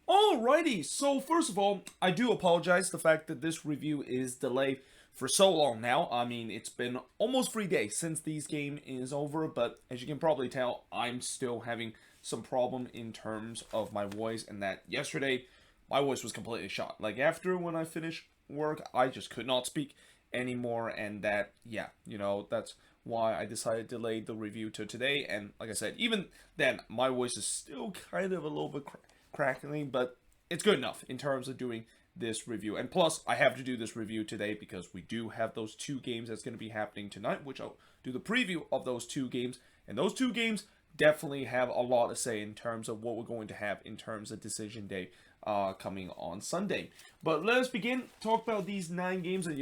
Alrighty, so first of all, I do apologize the fact that this review is delayed for so long now. I mean, it's been almost 3 days since this game is over, but as you can probably tell, I'm still having some problem in terms of my voice, and that yesterday, my voice was completely shot. Like, after when I finished work, I just could not speak anymore, and that, yeah, that's why I decided to delay the review to today, and like I said, even then, my voice is still kind of a little bit crackling, but it's good enough in terms of doing this review. And plus, I have to do this review today because we do have those two games that's going to be happening tonight, which I'll do the preview of those two games. And those two games definitely have a lot to say in terms of what we're going to have in terms of decision day coming on Sunday. But let us begin. Talk about these 9 games. And,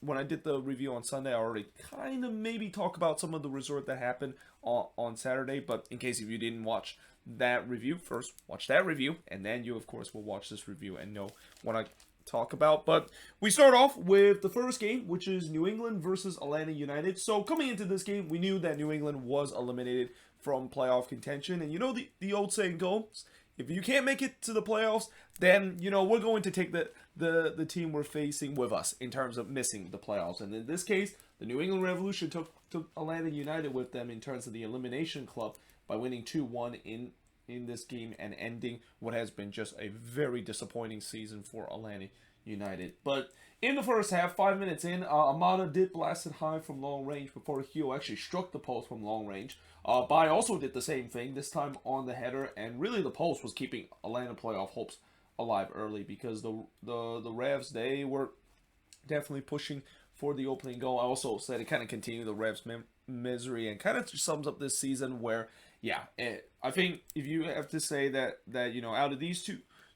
when I did the review on Sunday, I already kind of maybe talk about some of the result that happened on Saturday. But in case if you didn't watch that review, first watch that review, and then you, of course, will watch this review and know what I talk about. But we start off with the first game, which is New England versus Atlanta United. So coming into this game, we knew that New England was eliminated from playoff contention. And the old saying goes, if you can't make it to the playoffs, then, we're going to take the team we're facing with us in terms of missing the playoffs. And in this case, the New England Revolution took Atlanta United with them in terms of the elimination club by winning 2-1 in this game and ending what has been just a very disappointing season for Atlanta United. But in the first half, 5 minutes in, Amada did blast it high from long range before Hugh actually struck the post from long range. Bai also did the same thing, this time on the header, and really the post was keeping Atlanta playoff hopes alive early because the Revs, they were definitely pushing for the opening goal. I also said it kind of continued the Revs' misery and kind of sums up this season where, I think if you have to say that out of these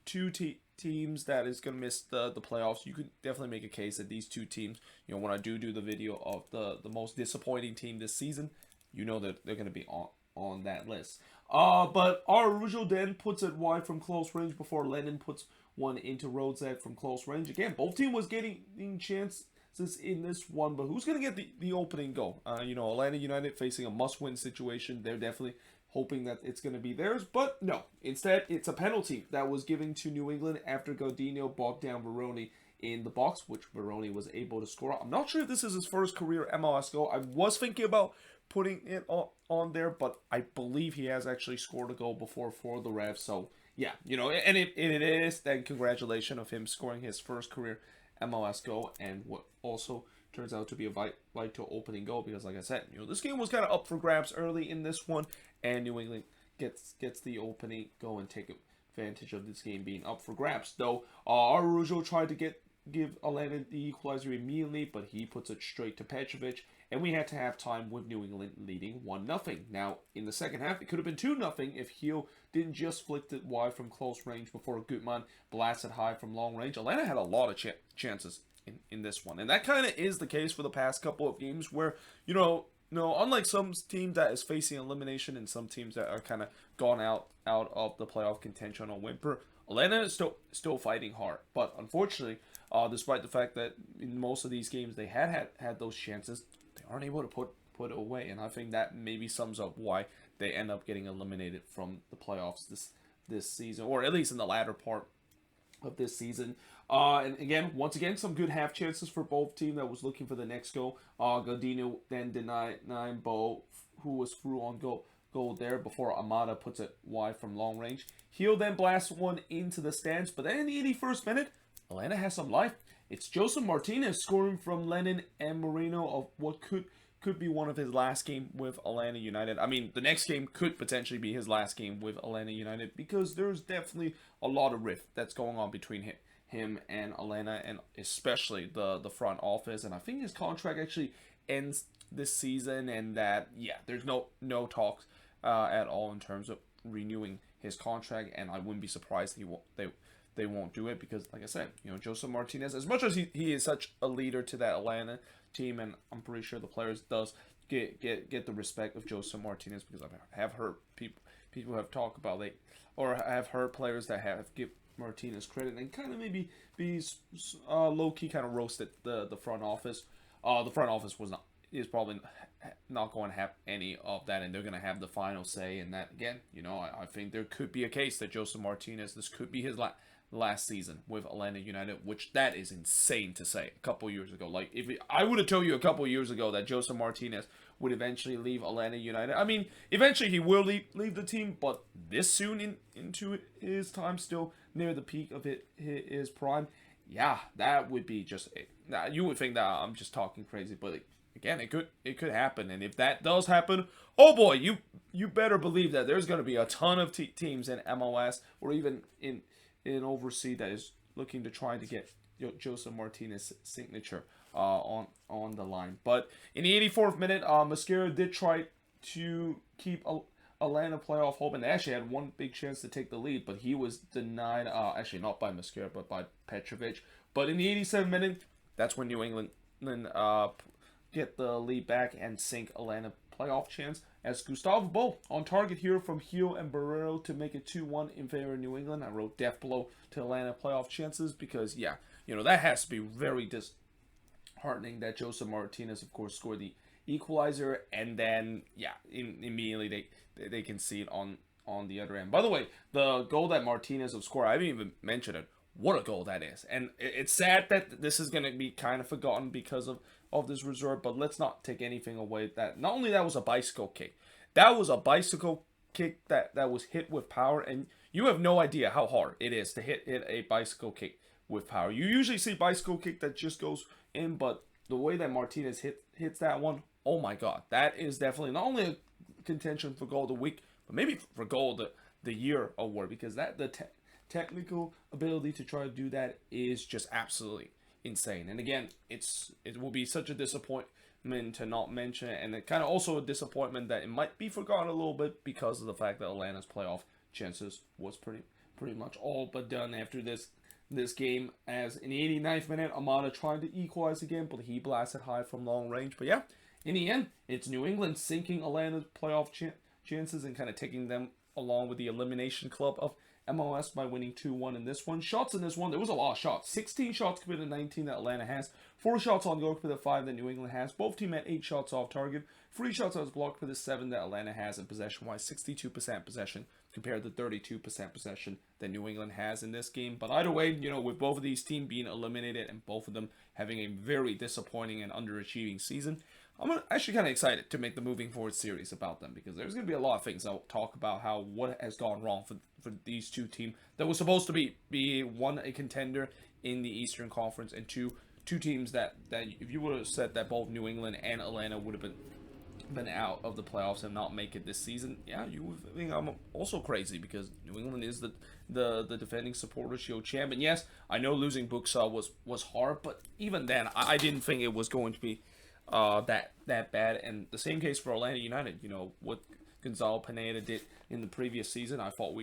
two teams that is going to miss the playoffs, you could definitely make a case that these two teams, when I do the video of the most disappointing team this season, that they're going to be on that list. But Araujo then puts it wide from close range before Lennon puts one into Rosette from close range. Again, both teams was getting chances in this one, but who's going to get the opening goal? Atlanta United facing a must-win situation. They're definitely hoping that it's going to be theirs, but no. Instead, it's a penalty that was given to New England after Gaudino bogged down Veroni in the box, which Veroni was able to score. I'm not sure if this is his first career MLS goal. I was thinking about putting it on there, but I believe he has actually scored a goal before for the Revs. So, yeah, and if it is, then congratulations of him scoring his first career MLS goal, and what also turns out to be a vital opening goal because, like I said, this game was kind of up for grabs early in this one, and New England gets the opening goal and take advantage of this game being up for grabs. Though Araujo tried to give Atlanta the equalizer immediately, but he puts it straight to Petrovic, and we had to have time with New England leading 1-0. Now, in the second half, it could have been 2-0 if Hill didn't just flick it wide from close range before Gutman blasted high from long range. Atlanta had a lot of chances in this one, and that kind of is the case for the past couple of games where, unlike some teams that is facing elimination and some teams that are kind of gone out of the playoff contention on whimper, Atlanta is still fighting hard. But unfortunately, despite the fact that in most of these games they had those chances, they aren't able to put it away. And I think that maybe sums up why they end up getting eliminated from the playoffs this season, or at least in the latter part of this season. And again, once again, some good half chances for both teams that was looking for the next goal. Gaudino then denied Bo, who was through on goal there before Amada puts it wide from long range. He'll then blast one into the stands, but then in the 81st minute, Atlanta has some life. It's Joseph Martinez scoring from Lennon and Moreno of what could be one of his last game with Atlanta United. I mean, the next game could potentially be his last game with Atlanta United because there's definitely a lot of rift that's going on between him and Atlanta, and especially the front office. And I think his contract actually ends this season, and that, there's no talks at all in terms of renewing his contract, and I wouldn't be surprised they won't do it because, like I said, Joseph Martinez, as much as he is such a leader to that Atlanta team, and I'm pretty sure the players does get the respect of Joseph Martinez, because I have heard people have talked about or have heard players that have give Martinez credit and kind of maybe be low key kind of roasted the front office. The front office is probably to have any of that, and they're going to have the final say. And that again, I think there could be a case that Joseph Martinez, this could be his last season with Atlanta United, which that is insane to say a couple years ago. Like, if I would have told you a couple years ago that Joseph Martinez would eventually leave Atlanta United. I mean, eventually he will leave the team, but this soon into his time, still near the peak of his prime, yeah, that would be just. You would think that I'm just talking crazy, but again, it could happen, and if that does happen, oh boy, you better believe that there's going to be a ton of teams in MLS or even in overseas that is looking to try to get Joseph Martinez's signature on the line. But in the 84th minute, Mosquera did try to keep Atlanta playoff hope, and they actually had one big chance to take the lead, but he was denied. Actually, not by Mosquera, but by Petrovic. But in the 87th minute, that's when New England get the lead back and sink Atlanta playoff chance, as Gustavo Bo on target here from Gil and Barrero to make it 2-1 in favor of New England. I wrote death blow to Atlanta playoff chances because, yeah, that has to be very disheartening that Joseph Martinez, of course, scored the equalizer, and then, yeah, immediately they concede on the other end. By the way, the goal that Martinez have scored, I haven't even mentioned it. What a goal that is. And it's sad that this is going to be kind of forgotten because of this result, but let's not take anything away. That not only that was a bicycle kick, that was a bicycle kick that was hit with power, and you have no idea how hard it is to hit a bicycle kick with power. You usually see bicycle kick that just goes in, but the way that Martinez hits that one, oh my god, that is definitely not only a contention for goal of the week, but maybe for goal of the year award, because the technical ability to try to do that is just absolutely insane. And again, it will be such a disappointment to not mention it, and it kind of also a disappointment that it might be forgotten a little bit because of the fact that Atlanta's playoff chances was pretty much all but done after this game, as in the 89th minute, Amada tried to equalize again, but he blasted high from long range. But yeah, in the end, it's New England sinking Atlanta's playoff chances and kind of taking them along with the elimination club of MLS by winning 2-1 in this one. Shots in this one, there was a lot of shots. 16 shots committed, 19 that Atlanta has. 4 shots on goal committed, 5 that New England has. Both teams had 8 shots off target. 3 shots that was blocked for the 7 that Atlanta has, and possession-wise, 62% possession compared to 32% possession that New England has in this game. But either way, with both of these teams being eliminated and both of them having a very disappointing and underachieving season, I'm actually kind of excited to make the moving forward series about them, because there's going to be a lot of things I'll talk about what has gone wrong for these two teams that was supposed to be one, a contender in the Eastern Conference, and two teams that if you would have said that both New England and Atlanta would have been out of the playoffs and not make it this season, yeah, you would think I'm also crazy, because New England is the defending Supporters Shield champ. And yes, I know losing Buxall was hard, but even then, I didn't think it was going to be that bad. And the same case for Atlanta United. What Gonzalo Pineda did in the previous season, I thought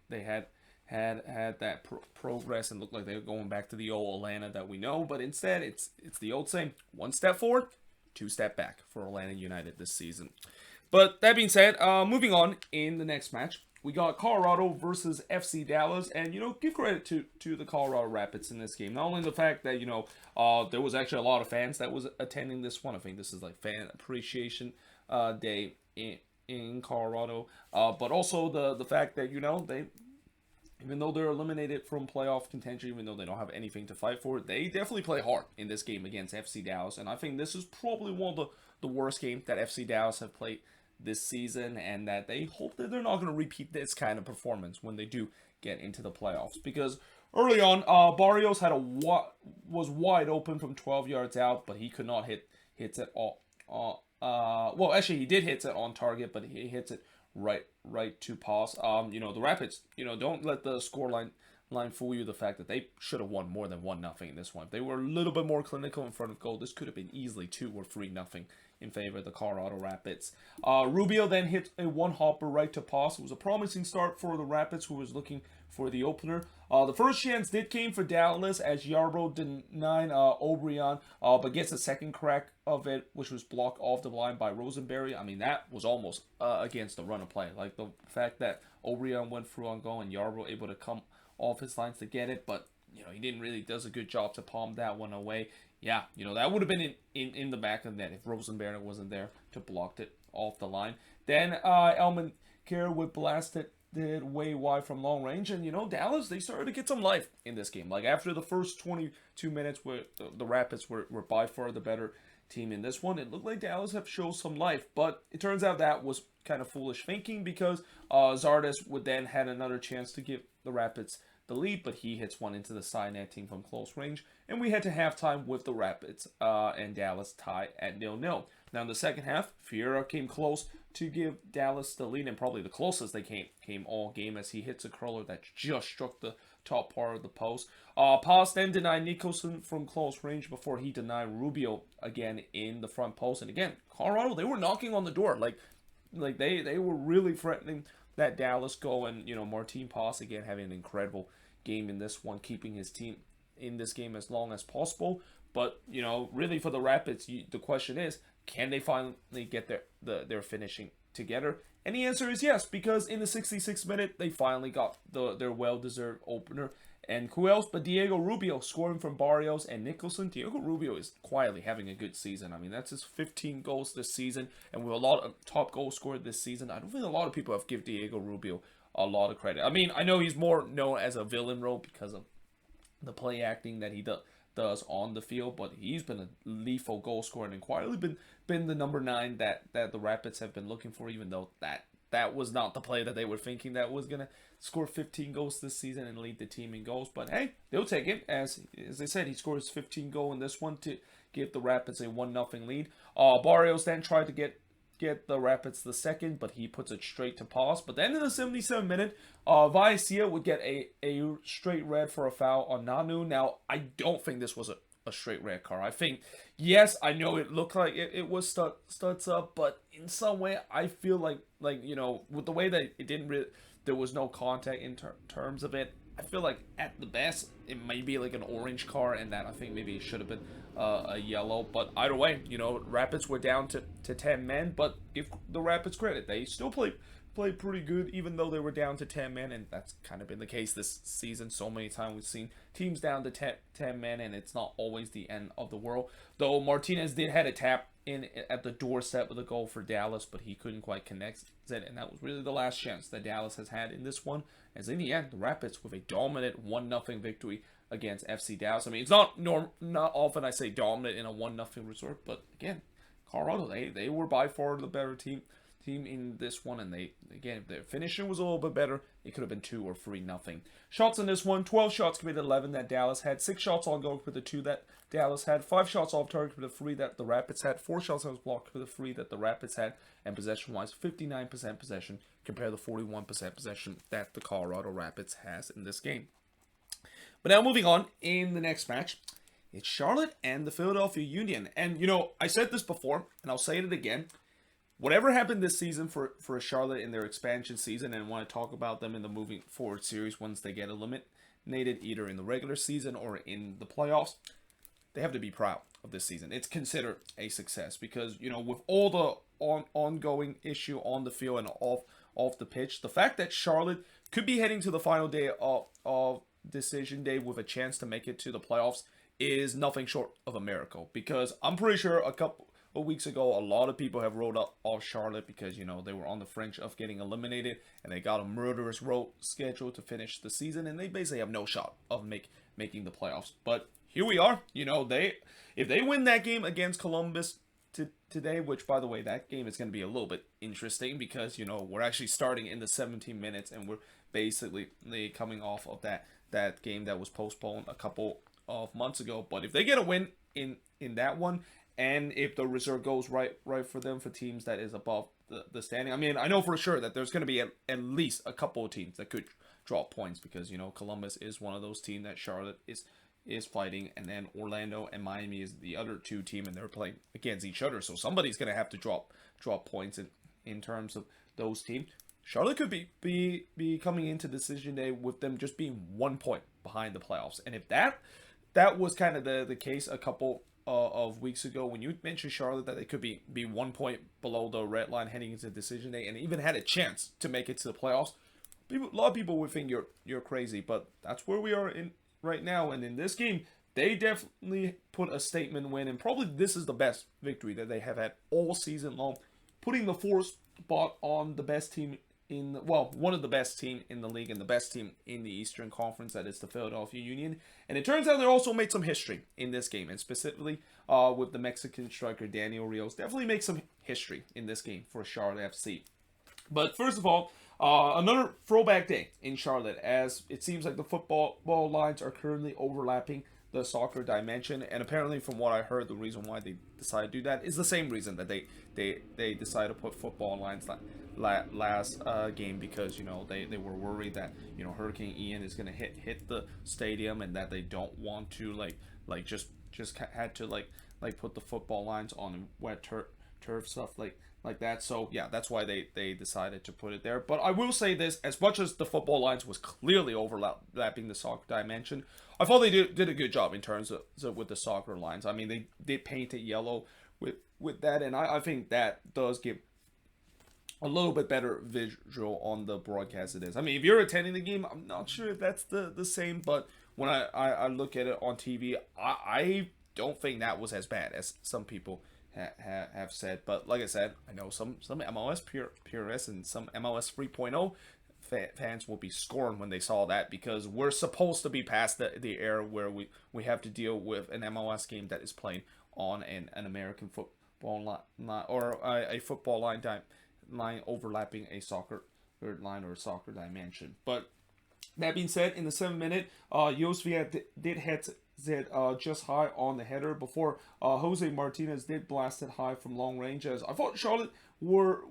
they had that progress and looked like they were going back to the old Atlanta that we know. But instead, it's the old same: 1 step forward, 2 step back for Atlanta United this season. But that being said, moving on in the next match, we got Colorado versus FC Dallas, and give credit to the Colorado Rapids in this game. Not only the fact that there was actually a lot of fans that was attending this one. I think this is like Fan Appreciation Day in Colorado, but also the fact that they, even though they're eliminated from playoff contention, even though they don't have anything to fight for, they definitely play hard in this game against FC Dallas. And I think this is probably one of the worst games that FC Dallas have played this season, and that they hope that they're not going to repeat this kind of performance when they do get into the playoffs. Because early on, Barrios was wide open from 12 yards out, but he could not hits it all. Well, actually, he did hit it on target, but he hits it right to pass. The Rapids, don't let the scoreline fool you. The fact that they should have won more than 1-0 in this one. If they were a little bit more clinical in front of goal, this could have been easily 2 or 3-0 in favor of the Colorado Rapids. Rubio then hit a one-hopper right to pass. It was a promising start for the Rapids, who was looking for the opener. The first chance did came for Dallas, as Yarbrough denied O'Brien, but gets a second crack of it, which was blocked off the line by Rosenberry. I mean, that was almost against the run of play. Like, the fact that O'Brien went through on goal and Yarbrough able to come off his lines to get it, but he didn't really does a good job to palm that one away. yeah, that would have been in the back of the net if Rosenberg wasn't there to block it off the line. Then Elman Kerr would blast it way wide from long range, and Dallas, they started to get some life in this game. Like after the first 22 minutes, where the Rapids were by far the better team in this one, it looked like Dallas have shown some life, but it turns out that was kind of foolish thinking, because Zardes would then had another chance to give the Rapids the lead, but he hits one into the side netting from close range, and we head to halftime with the Rapids and Dallas tie at 0-0. Now in the second half, Fiera came close to give Dallas the lead, and probably the closest they came all game, as he hits a curler that just struck the top part of the post. Pass then denied Nicholson from close range before he denied Rubio again in the front post. And again, Colorado, they were knocking on the door. Like they were really threatening that Dallas goal. And, Martin Pass again having an incredible game in this one, keeping his team in this game as long as possible. But, really for the Rapids, the question is, can they finally get their finishing together? And the answer is yes, because in the 66th minute, they finally got their well-deserved opener. And who else but Diego Rubio scoring from Barrios and Nicholson. Diego Rubio is quietly having a good season. I mean, that's his 15 goals this season, and with a lot of top goal scored this season, I don't think a lot of people have given Diego Rubio a lot of credit. I mean, I know he's more known as a villain role because of the play acting that he does on the field, but he's been a lethal goal scorer and quietly been the number 9 that the Rapids have been looking for, even though that was not the play that they were thinking that was going to score 15 goals this season and lead the team in goals. But hey, they'll take it. As I said, he scores 15 goal in this one to give the Rapids a 1-0 lead. Barrios then tried to get the Rapids the second, but he puts it straight to Pass. But then in the 77th minute, Viacia would get a straight red for a foul on Nanu. Now, I don't think this was a straight red card. I think, yes, I know it looked like it was studs up, but in some way, I feel like with the way that it didn't really, there was no contact in terms of it, I feel like at the best, it may be like an orange card, and that I think maybe it should have been a yellow. But either way, Rapids were down to 10 men, but give the Rapids credit. They still played pretty good, even though they were down to 10 men, and that's kind of been the case this season. So many times we've seen teams down to 10 men, and it's not always the end of the world. Though Martinez did had a tap in at the doorstep with a goal for Dallas, but he couldn't quite connect it, and that was really the last chance that Dallas has had in this one. As in the end, the Rapids with a dominant 1-0 victory against FC Dallas. I mean, it's not often I say dominant in a 1-0 result, but again, Colorado, they were by far the better team in this one, and if their finishing was a little bit better, it could have been 2 or 3-0. Shots in this one: 12 shots committed, 11 that Dallas had, 6 shots on goal for the 2 that Dallas had, 5 shots off target for the 3 that the Rapids had, 4 shots on block for the 3 that the Rapids had, and possession-wise, 59% possession compared to 41% possession that the Colorado Rapids has in this game. But now moving on, in the next match, it's Charlotte and the Philadelphia Union. And, I said this before, and I'll say it again. Whatever happened this season for Charlotte in their expansion season, and I want to talk about them in the moving forward series once they get eliminated, either in the regular season or in the playoffs, they have to be proud of this season. It's considered a success because, with all the ongoing issue on the field and off the pitch, the fact that Charlotte could be heading to the final day of decision day with a chance to make it to the playoffs is nothing short of a miracle. Because I'm pretty sure a couple weeks ago, a lot of people have rolled up off Charlotte because, they were on the fringe of getting eliminated, and they got a murderous road schedule to finish the season, and they basically have no shot of making the playoffs. But here we are. If they win that game against Columbus today, which, by the way, that game is going to be a little bit interesting because, we're actually starting in the 17 minutes, and we're basically coming off of that game that was postponed a couple of months ago. But if they get a win in that one, and if the reserve goes right for them, for teams that is above the standing, I mean, I know for sure that there's going to be at least a couple of teams that could drop points because, Columbus is one of those teams that Charlotte is fighting, and then Orlando and Miami is the other 2 teams, and they're playing against each other. So somebody's going to have to drop points in terms of those teams. Charlotte could be coming into decision day with them just being 1 point behind the playoffs. And if that was kind of the case a couple of weeks ago, when you mentioned Charlotte, that they could be 1 point below the red line heading into decision day and even had a chance to make it to the playoffs, a lot of people would think you're crazy. But that's where we are in right now. And in this game, they definitely put a statement win, and probably this is the best victory that they have had all season long, putting the fourth spot on the best team in, well, one of the best team in the league and the best team in the Eastern Conference, that is the Philadelphia Union. And it turns out they also made some history in this game, and specifically with the Mexican striker Daniel Rios, definitely make some history in this game for Charlotte FC. But first of all, another throwback day in Charlotte, as it seems like the football lines are currently overlapping the soccer dimension, and apparently from what I heard, the reason why they decided to do that is the same reason that they decided to put football lines last game, because they were worried that Hurricane Ian is going to hit the stadium, and that they don't want to like just had to like put the football lines on wet turf stuff like that. So yeah, that's why they decided to put it there. But I will say this, as much as the football lines was clearly overlapping the soccer dimension, I thought they did a good job in terms of with the soccer lines. I mean, they did paint it yellow with that, and I think that does give a little bit better visual on the broadcast it is. I mean, if you're attending the game, I'm not sure if that's the same, but when I look at it on TV, I don't think that was as bad as some people have said. But like I said, I know some MLS purists and some MLS 3.0 fans will be scorned when they saw that, because we're supposed to be past the era where we have to deal with an MLS game that is playing on an American football line, or a football line overlapping a soccer line or a soccer dimension. But that being said, in the 7th minute, Josvia did hit just high on the header before Jose Martinez did blast it high from long range. As I thought Charlotte were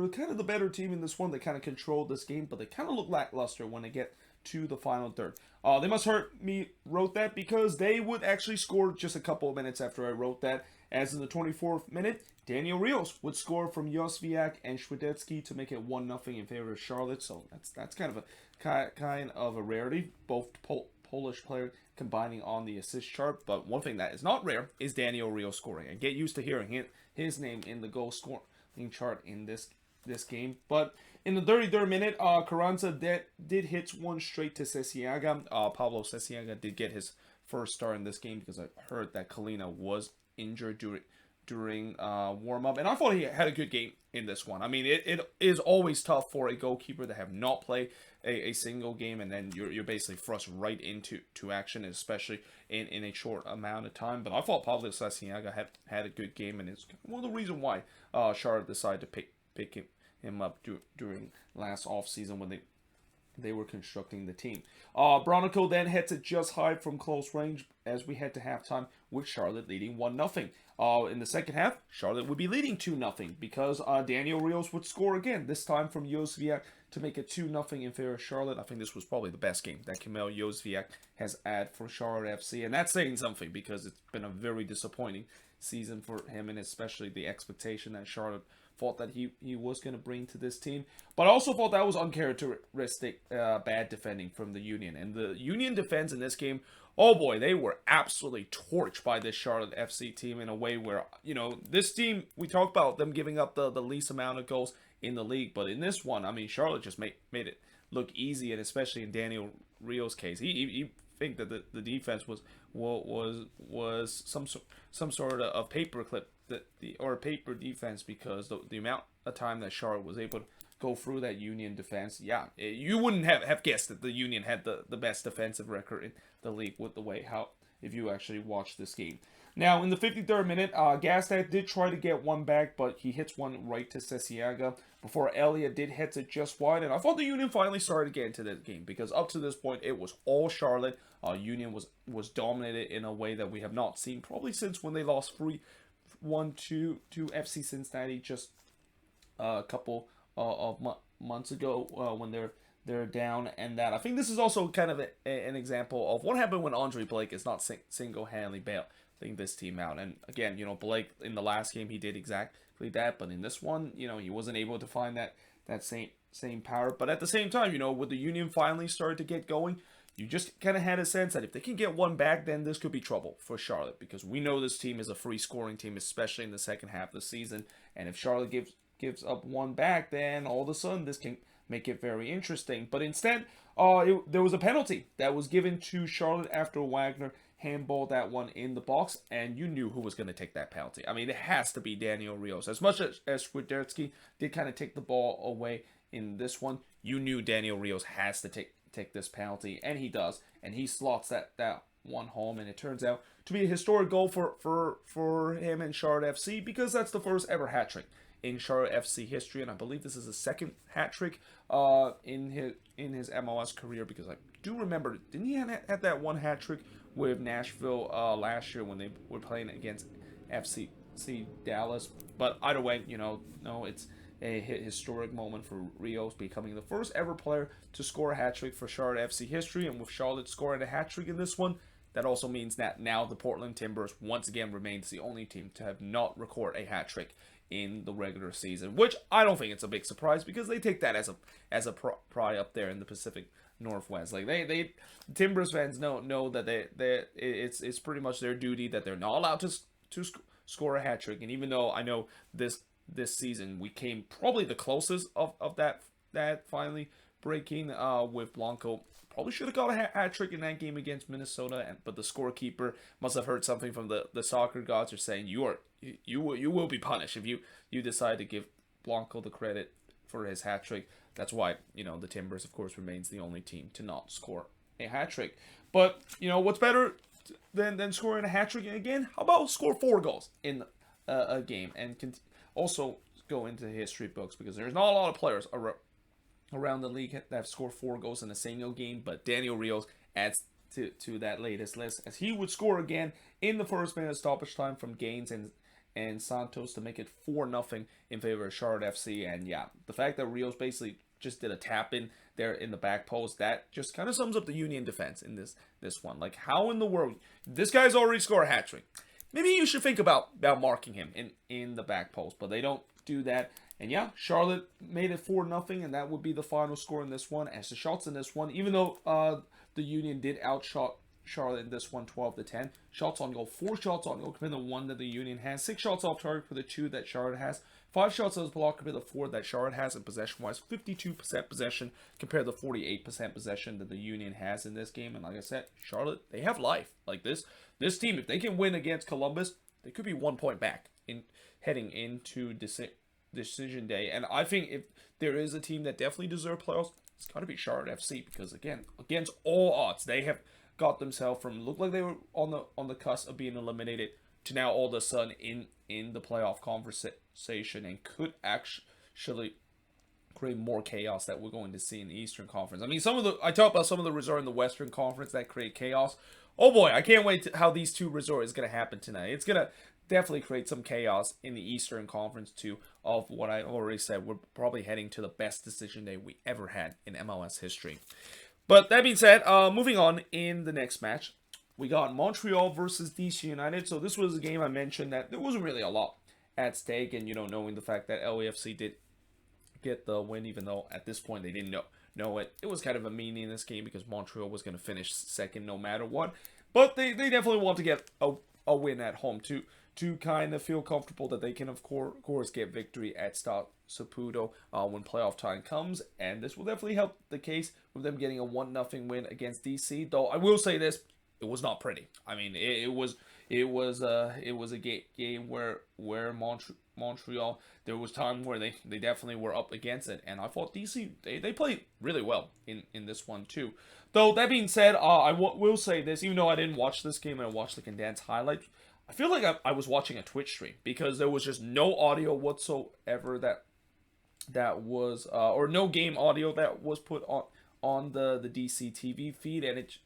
kind of the better team in this one. They kind of controlled this game, but they kind of look lackluster when they get to the final third. They must wrote that, because they would actually score just a couple of minutes after I wrote that, as in the 24th minute, Daniel Rios would score from Josviak and Świdecki to make it 1-0 in favor of Charlotte. So that's kind of a rarity, both Polish players combining on the assist chart. But one thing that is not rare is Daniel Rios scoring, and get used to hearing his name in the goal scoring chart in this game. But in the 33rd minute, Carranza did hit one straight to Cesiaga. Pablo Cesiaga did get his first start in this game, because I heard that Kalina was injured during warm-up, and I thought he had a good game in this one. I mean, it is always tough for a goalkeeper to have not played a single game, and then you're basically thrust right into action, especially in a short amount of time. But I thought Pablo Cesiaga had a good game, and it's one of the reasons why Charlotte decided to pick him up during last offseason when they were constructing the team. Bronico then hits it just high from close range as we head to halftime, with Charlotte leading 1-0. In the second half, Charlotte would be leading 2-0, because Daniel Rios would score again, this time from Josviak, to make it 2-0 in favor of Charlotte. I think this was probably the best game that Kamil Josviak has had for Charlotte FC, and that's saying something, because it's been a very disappointing season for him, and especially the expectation that Charlotte thought that he was going to bring to this team. But I also thought that was uncharacteristic bad defending from the Union. And the Union defense in this game, oh boy, they were absolutely torched by this Charlotte FC team in a way where, this team, we talked about them giving up the least amount of goals in the league. But in this one, I mean, Charlotte just made it look easy, and especially in Daniel Rios' case, he think that the defense was some sort of paperclip or paper defense, because the amount of time that Charlotte was able to go through that Union defense, you wouldn't have guessed that the Union had the best defensive record in the league with the way if you actually watch this game. Now, in the 53rd minute, Gastad did try to get one back, but he hits one right to Cesiaga before Elliott did hit it just wide. And I thought the Union finally started to get into the game, because up to this point, it was all Charlotte. Union was dominated in a way that we have not seen probably since when they lost 3-1 to FC Cincinnati just a couple of months ago when they're down. And that I think this is also kind of an example of what happened when Andre Blake is not single-handedly bailing this team out. And again, Blake in the last game, he did exactly that, but in this one, he wasn't able to find that same power. But at the same time, with the Union finally started to get going, you just kind of had a sense that if they can get one back, then this could be trouble for Charlotte, because we know this team is a free scoring team, especially in the second half of the season. And if Charlotte gives up one back, then all of a sudden this can make it very interesting. But instead, there was a penalty that was given to Charlotte after Wagner handballed that one in the box, and you knew who was going to take that penalty. I mean, it has to be Daniel Rios. As much as Swiderski did kind of take the ball away in this one, you knew Daniel Rios has to take this penalty, and he does, and he slots that one home, and it turns out to be a historic goal for him and Charlotte FC, because that's the first ever hat trick in Charlotte FC history, and I believe this is his second hat trick in his MLS career, because I do remember, didn't he have that one hat trick with Nashville last year when they were playing against FC Dallas? But either way, no, it's a historic moment for Rios, becoming the first ever player to score a hat trick for Charlotte FC history, and with Charlotte scoring a hat trick in this one, that also means that now the Portland Timbers once again remains the only team to have not recorded a hat trick in the regular season, which I don't think it's a big surprise, because they take that as a pride up there in the Pacific Northwest. Like they Timbers fans know that it's pretty much their duty, that they're not allowed to score a hat trick. And even though I know this season we came probably the closest of that finally breaking with Blanco. Probably should have got a hat trick in that game against Minnesota, but the scorekeeper must have heard something from the soccer gods, are saying you will be punished if you decide to give Blanco the credit for his hat trick. That's why the Timbers, of course, remains the only team to not score a hat trick. But what's better than scoring a hat trick again? How about score 4 goals in a game, and also go into history books, because there's not a lot of players around the league that have scored 4 goals in a single game, but Daniel Rios adds to that latest list, as he would score again in the first minute of stoppage time from Gaines and Santos to make it 4-0 in favor of Charlotte FC. And yeah, the fact that Rios basically just did a tap in there in the back post, that just kind of sums up the Union defense in this one. Like, how in the world, this guy's already scored a hat trick. Maybe you should think about marking him in the back post, but they don't do that. And yeah, Charlotte made it 4-0, and that would be the final score in this one. As the shots in this one, even though the Union did outshot Charlotte in this one 12-10, shots on goal, 4 shots on goal compared to the 1 that the Union has, 6 shots off target for the 2 that Charlotte has, 5 shots on block compared to the 4 that Charlotte has, and possession-wise, 52% possession compared to the 48% possession that the Union has in this game. And like I said, Charlotte, they have life. Like this team, if they can win against Columbus, they could be 1 point back in heading into decision day. And I think if there is a team that definitely deserves playoffs, it's got to be Charlotte FC, because again, against all odds, they have got themselves from look like they were on the cusp of being eliminated to now all of a sudden in the playoff conversation, and could actually create more chaos that we're going to see in the Eastern Conference. I mean, I talked about some of the resorts in the Western Conference that create chaos. Oh boy, I can't wait to how these 2 resorts is going to happen tonight. It's going to definitely create some chaos in the Eastern Conference too, of what I already said. We're probably heading to the best decision day we ever had in MLS history. But that being said, moving on in the next match, we got Montreal versus DC United. So this was a game I mentioned that there wasn't really a lot at stake, and knowing the fact that LAFC did get the win, even though at this point they didn't know it. It was kind of a meaningless game because Montreal was going to finish second no matter what. But they definitely want to get a win at home to kind of feel comfortable that they can, of course, get victory at Stade Saputo when playoff time comes. And this will definitely help the case with them getting a 1-0 win against DC. Though I will say this, it was not pretty. I mean, it was a game where Montreal, there was time where they definitely were up against it, and I thought DC they played really well in this one too. Though that being said, I will say this, even though I didn't watch this game and I watched the condensed highlights, I feel like I was watching a Twitch stream, because there was just no audio whatsoever that was or no game audio that was put on the DC TV feed,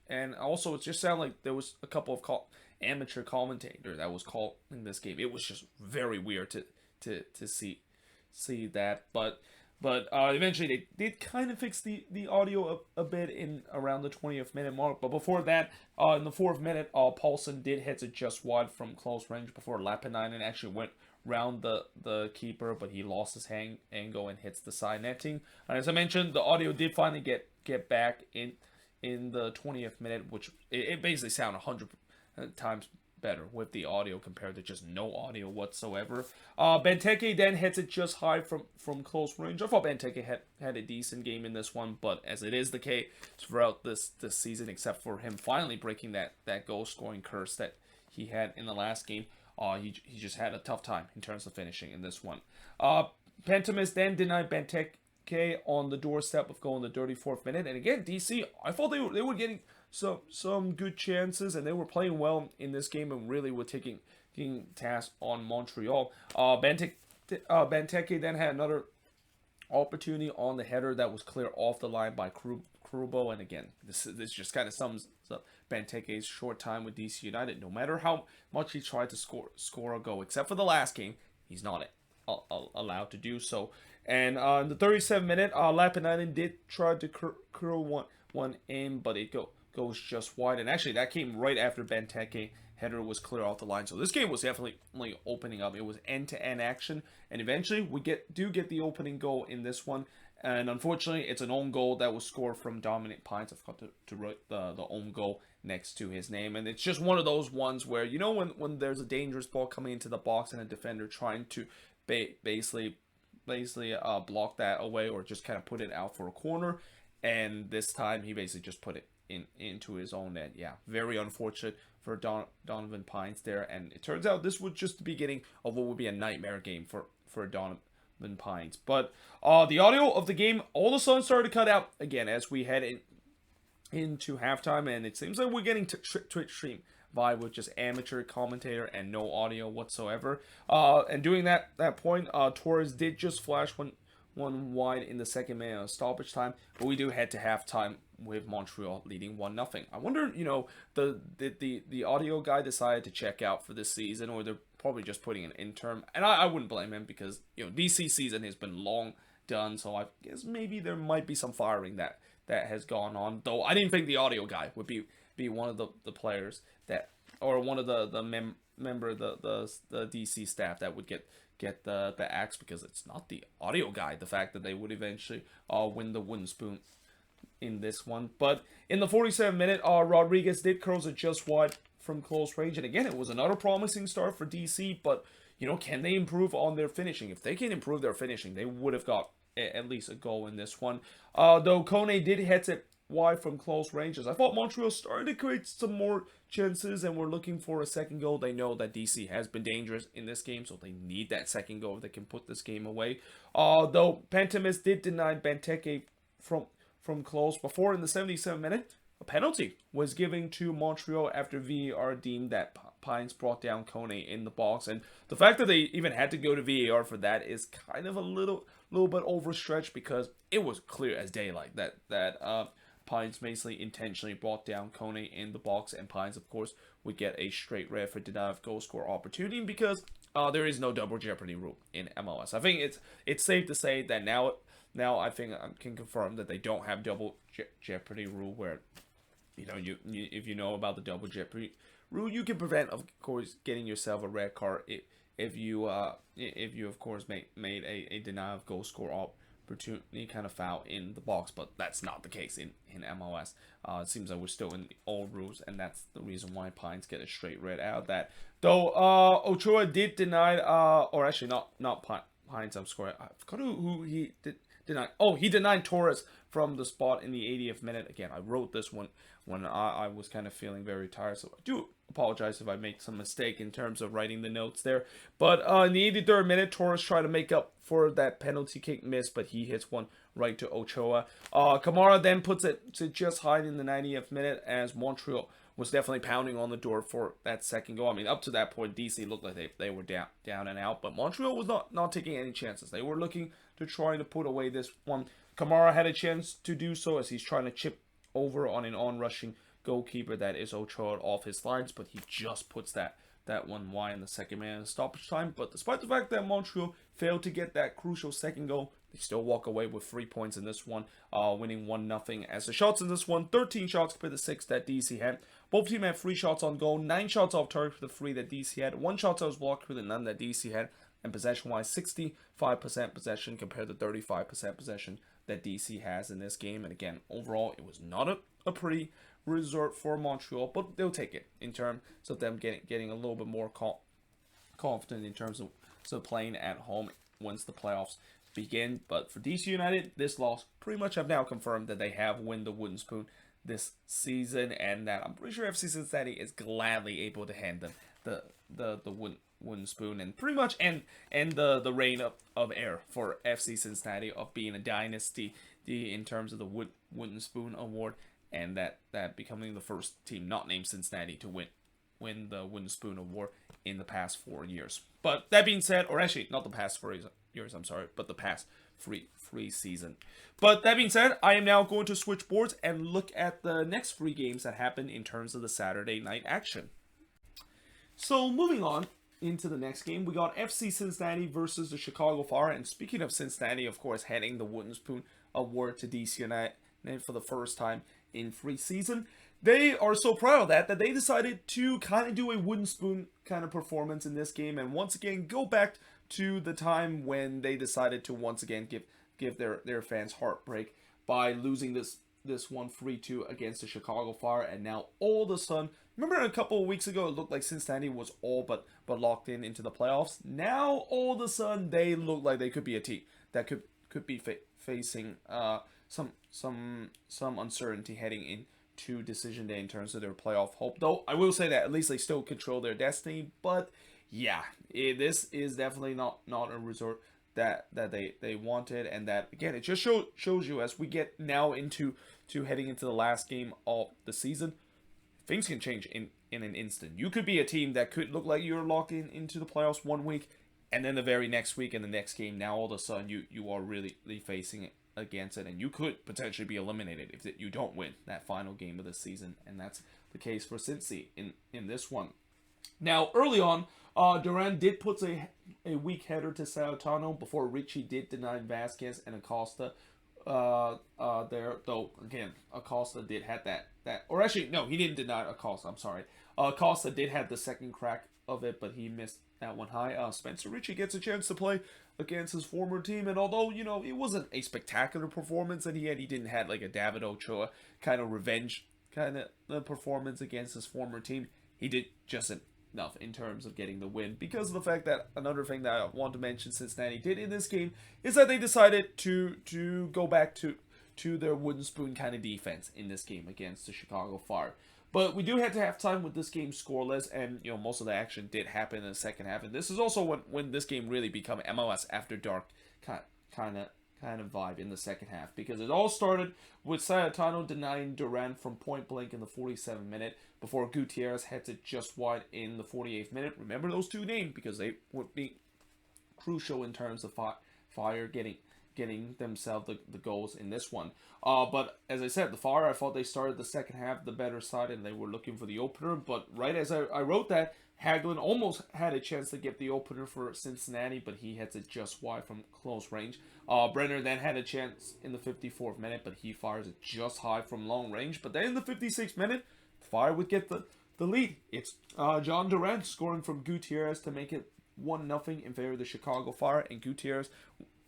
and also it just sounded like there was a couple of amateur commentator that was calling this game. It was just very weird to see that, but eventually they did kind of fix the audio a bit in around the 20th minute mark. But before that, in the 4th minute, Paulson did hit it just wide from close range before Lapinainen actually went round the keeper, but he lost his angle and hits the side netting. And as I mentioned, the audio did finally get back in the 20th minute, which it basically sounded 100 times better with the audio compared to just no audio whatsoever. Benteke then hits it just high from close range. I thought Benteke had a decent game in this one, but as it is the case throughout this season, except for him finally breaking that goal scoring curse that he had in the last game, he just had a tough time in terms of finishing in this one. Pantomis then denied Benteke on the doorstep of goal in the 34th minute, and again DC, I thought they were getting some good chances, and they were playing well in this game and really were taking tasks on Montreal. Benteke then had another opportunity on the header that was clear off the line by Krubo, and again, this just kind of sums up Benteke's short time with DC United. No matter how much he tried to score a goal, except for the last game, he's not allowed to do so. And in the 37th minute, Lappinainen did try to curl one in, but it goes just wide. And actually, that came right after Benteke header was clear off the line. So this game was definitely opening up. It was end-to-end action, and eventually we do get the opening goal in this one. And unfortunately, it's an own goal that was scored from Dominic Pines. I've got to write the own goal next to his name. And it's just one of those ones where, you know, when there's a dangerous ball coming into the box and a defender trying to basically block that away or just kind of put it out for a corner. And this time, he basically just put it into his own net. Yeah, very unfortunate for Donovan Pines there. And it turns out this was just the beginning of what would be a nightmare game for Donovan Pines. But the audio of the game all of a sudden started to cut out again as we head into halftime, and it seems like we're getting to Twitch stream vibe with just amateur commentator and no audio whatsoever. And doing that point, Torres did just flash one wide in the second minute of stoppage time, but we do head to halftime with Montreal leading 1-0. I wonder, you know, the audio guy decided to check out for this season, or they're probably just putting an interim, and I wouldn't blame him because, you know, DC season has been long done, so I guess maybe there might be some firing that has gone on, though I didn't think the audio guy would be one of the players that, or one of the member of the DC staff that would get the axe, because it's not the audio guy. The fact that they would eventually win the wooden spoon in this one. But in the 47th minute, Rodriguez did curls it just wide from close range, and again, it was another promising start for DC, but, you know, can they improve on their finishing? If they can improve their finishing, they would have got at least a goal in this one. Though Kone did hit it wide from close ranges. I thought Montreal started to create some more chances and were looking for a second goal. They know that DC has been dangerous in this game, so they need that second goal if they can put this game away. Though Pantomis did deny Benteke from close before, in the 77th minute, a penalty was given to Montreal after VAR deemed that Pines brought down Kone in the box. And the fact that they even had to go to VAR for that is kind of a little bit overstretched, because it was clear as daylight that Pines basically intentionally brought down Kone in the box, and Pines, of course, would get a straight red for denial of goal score opportunity, because there is no double jeopardy rule in MLS. I think it's safe to say that now I think I can confirm that they don't have double jeopardy rule, where, you know, you if you know about the double jeopardy rule, you can prevent, of course, getting yourself a red card if you of course made a denial of goal score opportunity kind of foul in the box. But that's not the case in MLS. It seems like we're still in the old rules, and that's the reason why Pines get a straight red out of that. Though Ochoa did deny, or actually not Pines, I'm sorry, I forgot who he did deny. Oh, he denied Torres from the spot in the 80th minute. Again, I wrote this one when I was kind of feeling very tired, so I do apologize if I make some mistake in terms of writing the notes there. But in the 83rd minute, Torres tried to make up for that penalty kick miss, but he hits one right to Ochoa. Kamara then puts it to just hide in the 90th minute, as Montreal was definitely pounding on the door for that second goal. I mean, up to that point, DC looked like they were down and out, but Montreal was not taking any chances. They were looking to try to put away this one. Kamara had a chance to do so as he's trying to chip over on an on-rushing goalkeeper that is Ochoa off his lines, but he just puts that one wide in the second minute of stoppage time. But despite the fact that Montreal failed to get that crucial second goal, they still walk away with 3 points in this one, winning 1-0. As the shots in this one, 13 shots compared to 6 that DC had. Both teams had 3 shots on goal, 9 shots off target for the 3 that DC had, 1 shot that was blocked for the none that DC had, and possession-wise, 65% possession compared to 35% possession that DC has in this game. And again, overall, it was not a pretty result for Montreal, but they'll take it in terms of them getting a little bit more confident in terms of playing at home once the playoffs begin. But for DC United, this loss pretty much have now confirmed that they have won the wooden spoon this season, and that I'm pretty sure FC Cincinnati is gladly able to hand them the wooden spoon and pretty much end the reign of air for FC Cincinnati of being a dynasty in terms of the wooden spoon award, and that becoming the first team not named Cincinnati to win the wooden spoon award in the past 4 years. But that being said, or actually not the past 4 years, I'm sorry, but the past free season. But that being said, I am now going to switch boards and look at the next 3 games that happened in terms of the Saturday night action. So moving on into the next game, we got FC Cincinnati versus the Chicago Fire. And speaking of Cincinnati, of course, heading the wooden spoon award to DC United for the first time in free season. They are so proud of that they decided to kind of do a wooden spoon kind of performance in this game, and once again go back to the time when they decided to once again give their fans heartbreak by losing this one 3-2 against the Chicago Fire. And now all of a sudden, remember a couple of weeks ago it looked like Cincinnati was all but locked into the playoffs. Now all of a sudden they look like they could be a team that could be facing some uncertainty heading into decision day in terms of their playoff hope. Though I will say that at least they still control their destiny. But yeah, this is definitely not a resort that they wanted, and that again it just shows you as we get now into heading into the last game of the season, things can change in an instant. You could be a team that could look like you're locked into the playoffs 1 week, and then the very next week in the next game, now all of a sudden you are really facing it against it, and you could potentially be eliminated if you don't win that final game of the season, and that's the case for Cincy in this one. Now early on, Duran did put a weak header to Saotano before Richie did deny Vasquez and Acosta there, though again Acosta did have that or actually no, he didn't deny Acosta, I'm sorry. Acosta did have the second crack of it, but he missed that one high. Spencer Richie gets a chance to play against his former team, and although it wasn't a spectacular performance that he didn't have like a David Ochoa kind of revenge kind of performance against his former team. He did just enough in terms of getting the win, because of the fact that another thing that I want to mention Cincinnati did in this game is that they decided to go back to their wooden spoon kind of defense in this game against the Chicago Fire. But we do have to have time with this game scoreless, and most of the action did happen in the second half, and this is also when this game really become MLS After Dark kind of vibe in the second half, because it all started with Sayatano denying Duran from point blank in the 47th minute before Gutierrez heads it just wide in the 48th minute. Remember those two names because they would be crucial in terms of Fire getting themselves the goals in this one. But as I said, the Fire, I thought they started the second half the better side and they were looking for the opener, but right as I wrote that, Hagelin almost had a chance to get the opener for Cincinnati, but he hits it just wide from close range. Brenner then had a chance in the 54th minute, but he fires it just high from long range. But then in the 56th minute, Fire would get the lead. It's John Durant scoring from Gutierrez to make it 1-0 in favor of the Chicago Fire, and Gutierrez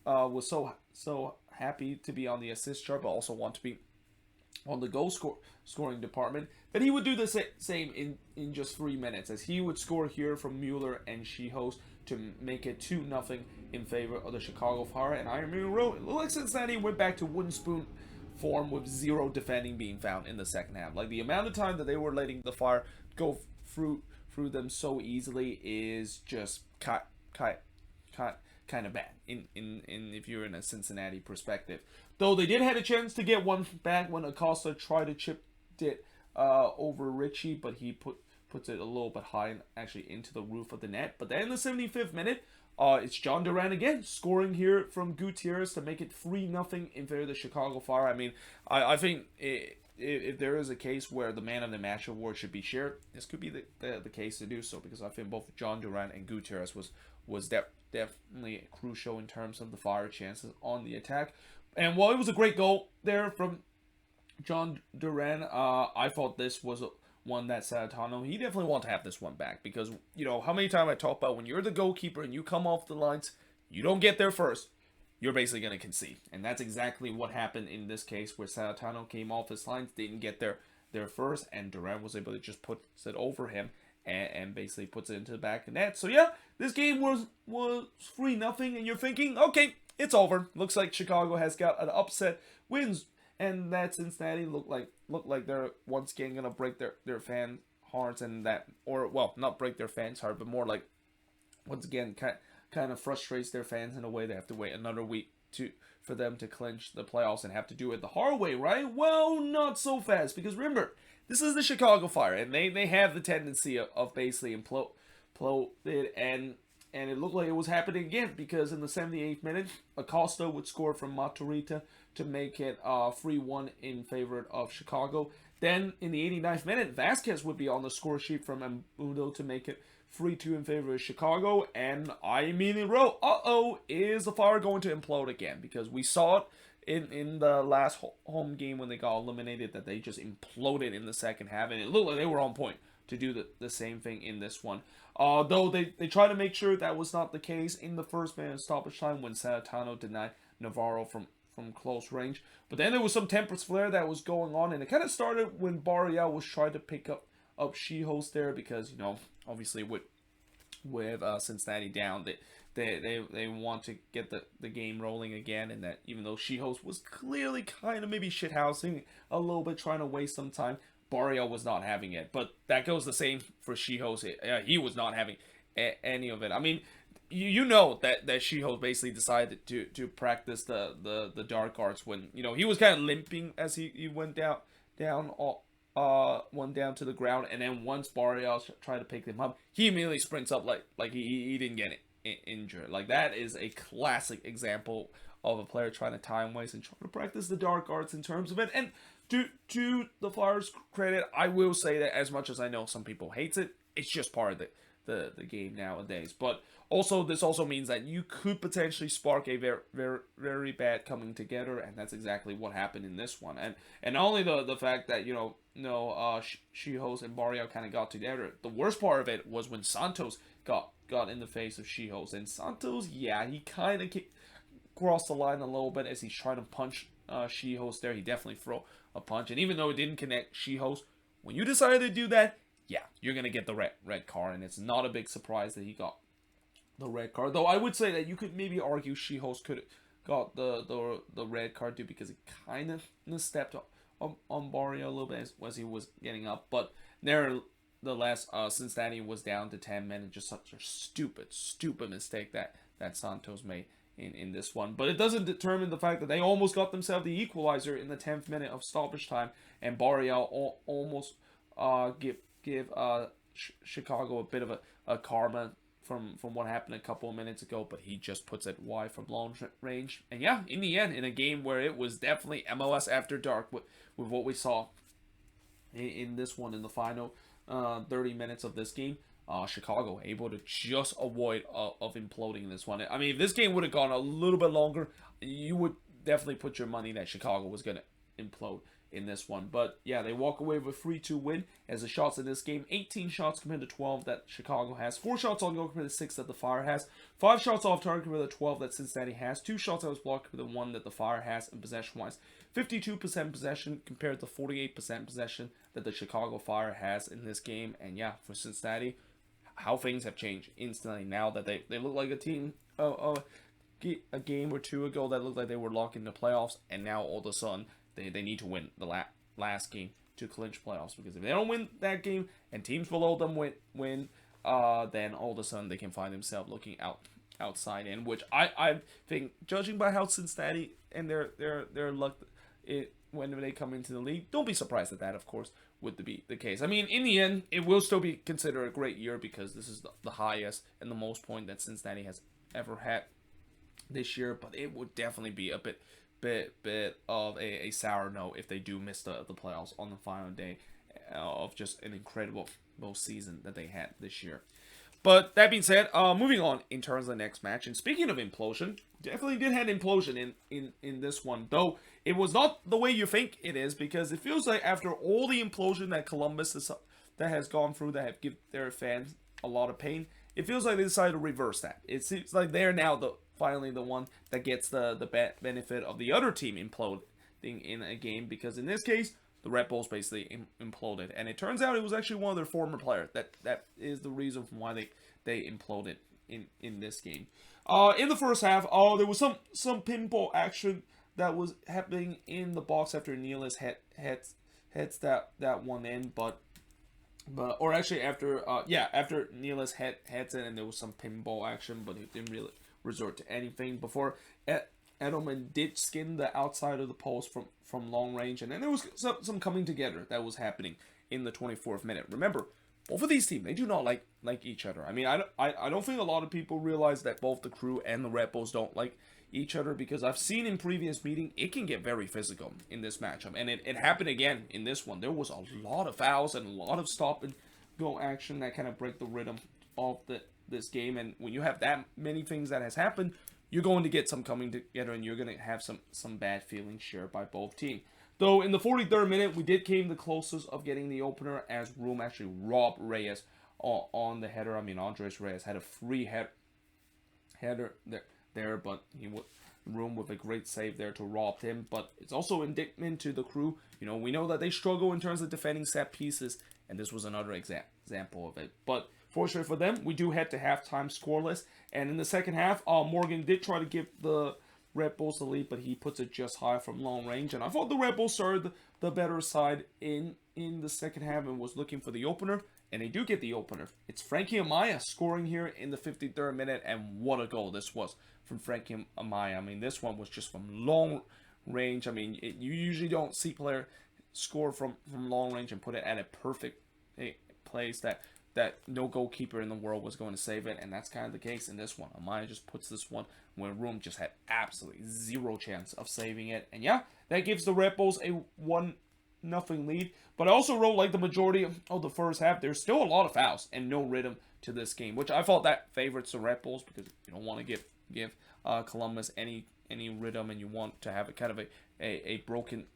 was so happy to be on the assist chart, but also want to be on the goal scoring department, that he would do the same in just 3 minutes, as he would score here from Mueller and Shihos to make it 2-0 in favor of the Chicago Fire. And Iron Mirror wrote, it looked like Cincinnati went back to wooden spoon form with zero defending being found in the second half. Like, the amount of time that they were letting the Fire go through them so easily is just kind of bad in if you're in a Cincinnati perspective. Though they did have a chance to get one back when Acosta tried to chip it over Richie, but he puts it a little bit high and actually into the roof of the net. But then in the 75th minute, it's John Duran again scoring here from Gutierrez to make it 3-0 in favor of the Chicago Fire. I mean, I think if there is a case where the Man of the Match award should be shared, this could be the case to do so, because I think both John Duran and Gutierrez was definitely crucial in terms of the Fire chances on the attack. And while it was a great goal there from John Duran, I thought this was one that Saotano, he definitely want to have this one back, because how many times I talk about when you're the goalkeeper and you come off the lines, you don't get there first, you're basically going to concede. And that's exactly what happened in this case, where Saotano came off his lines, didn't get there there first, and Durant was able to just put it over him and basically puts it into the back of net. So yeah, this game was 3-0, and you're thinking, okay, it's over. Looks like Chicago has got an upset wins, and that Cincinnati look like they're once again gonna break their fan hearts, and that, or well, not break their fans' heart, but more like once again kind of frustrates their fans in a way. They have to wait another week for them to clinch the playoffs and have to do it the hard way, right? Well, not so fast, because remember, this is the Chicago Fire, and they have the tendency of basically imploded, and it looked like it was happening again, because in the 78th minute, Acosta would score from Matarrita to make it 3-1 in favor of Chicago. Then in the 89th minute, Vasquez would be on the score sheet from Embudo to make it 3-2 in favor of Chicago, and I immediately wrote, is the Fire going to implode again? Because we saw it in the last home game when they got eliminated, that they just imploded in the second half, and it looked like they were on point to do the same thing in this one. Though they tried to make sure that was not the case in the first minute of stoppage time when Sanatano denied Navarro from close range. But then there was some tempers flare that was going on, and it kind of started when Barrial was trying to pick up She-Host there, because, you know, obviously with Cincinnati down, they want to get the game rolling again, and that even though She-Host was clearly kind of maybe shithousing a little bit, trying to waste some time, Barrial was not having it. But that goes the same for She-Host. He was not having any of it. I mean, you know that She-Host basically decided to practice the dark arts when, you know, he was kind of limping as he went down to the ground, and then once Barrial tried to pick him up, he immediately sprints up like he didn't get injured. Like, that is a classic example of a player trying to time waste and trying to practice the dark arts in terms of it. And to the Flyers' credit, I will say that as much as I know some people hates it, it's just part of the game nowadays. But also, this also means that you could potentially spark a very, very, very bad coming together, and that's exactly what happened in this one. And not only the fact that, She-Host and Barrial kind of got together, the worst part of it was when Santos got in the face of She-Host. And Santos, yeah, he kind of crossed the line a little bit as he's trying to punch She-Host there. He definitely threw a punch, and even though it didn't connect She-Host, when you decided to do that, yeah, you're gonna get the red card, and it's not a big surprise that he got the red card. Though I would say that you could maybe argue She-Host could have got the red card too, because it kind of stepped on Barrial a little bit as he was getting up. But nevertheless, Cincinnati was down to 10 men, and just such a stupid mistake that Santos made in this one. But it doesn't determine the fact that they almost got themselves the equalizer in the 10th minute of stoppage time, and Barrial almost give Chicago a bit of a karma from what happened a couple of minutes ago, but he just puts it wide from long range. And yeah, in the end, in a game where it was definitely MLS after dark with what we saw in this one, in the final 30 minutes of this game, Chicago able to just avoid of imploding in this one. I mean, if this game would have gone a little bit longer, you would definitely put your money that Chicago was going to implode in this one. But yeah, they walk away with a 3-2 win, as the shots in this game, 18 shots compared to 12 that Chicago has, 4 shots on goal compared to 6 that the Fire has, 5 shots off target compared to 12 that Cincinnati has, 2 shots that was blocked compared to 1 that the Fire has, and possession-wise, 52% possession compared to 48% possession that the Chicago Fire has in this game. And yeah, for Cincinnati, how things have changed instantly now that they look like a team a game or two ago that looked like they were locked in the playoffs, and now all of a sudden they need to win the last game to clinch playoffs, because if they don't win that game and teams below them win, then all of a sudden they can find themselves looking outside in, which I think, judging by how Cincinnati and their luck when they come into the league, don't be surprised that of course would be the case. I mean, in the end, it will still be considered a great year, because this is the highest and the most point that Cincinnati has ever had this year, but it would definitely be a bit of a sour note if they do miss the playoffs on the final day of just an incredible season that they had this year. But that being said, moving on in terms of the next match, and speaking of implosion, definitely did have implosion in this one, though it was not the way you think it is, because it feels like after all the implosion that Columbus that has gone through, that have given their fans a lot of pain, it feels like they decided to reverse that. It seems like they're now finally the one that gets the benefit of the other team imploding in a game, because in this case, the Red Bulls basically imploded. And it turns out it was actually one of their former players. That is the reason why they imploded in this game. In the first half, there was some pinball action that was happening in the box after Nealis heads that one in, but or actually after Nealis heads in, and there was some pinball action, but he didn't really resort to anything before Edelman did skin the outside of the post from long range, and then there was some coming together that was happening in the 24th minute. Remember, both of these teams, they do not like each other. I mean, I don't think a lot of people realize that both the Crew and the Red Bulls don't like each other, because I've seen in previous meetings it can get very physical in this matchup, and it happened again in this one. There was a lot of fouls and a lot of stop and go action that kind of break the rhythm of this game, and when you have that many things that has happened, you're going to get some coming together, and you're going to have some bad feelings shared by both teams. Though in the 43rd minute, we did came the closest of getting the opener, as Room actually robbed Reyes on the header. I mean, Andres Reyes had a free header there, but Room with a great save there to rob him. But it's also indictment to the Crew. You know, we know that they struggle in terms of defending set pieces, and this was another example of it. But fortunately for them, we do head to halftime scoreless. And in the second half, Morgan did try to give the Red Bulls the lead, but he puts it just high from long range. And I thought the Red Bulls started the better side in the second half and was looking for the opener. And they do get the opener. It's Frankie Amaya scoring here in the 53rd minute. And what a goal this was from Frankie Amaya. I mean, this one was just from long range. I mean, you usually don't see player score from long range and put it at a perfect place that no goalkeeper in the world was going to save it, and that's kind of the case in this one. Amaya just puts this one when Room just had absolutely zero chance of saving it, and yeah, that gives the Red Bulls a 1-0 lead. But I also wrote, like the majority of the first half, there's still a lot of fouls and no rhythm to this game, which I thought that favorites the Red Bulls, because you don't want to give Columbus any rhythm, and you want to have a kind of a broken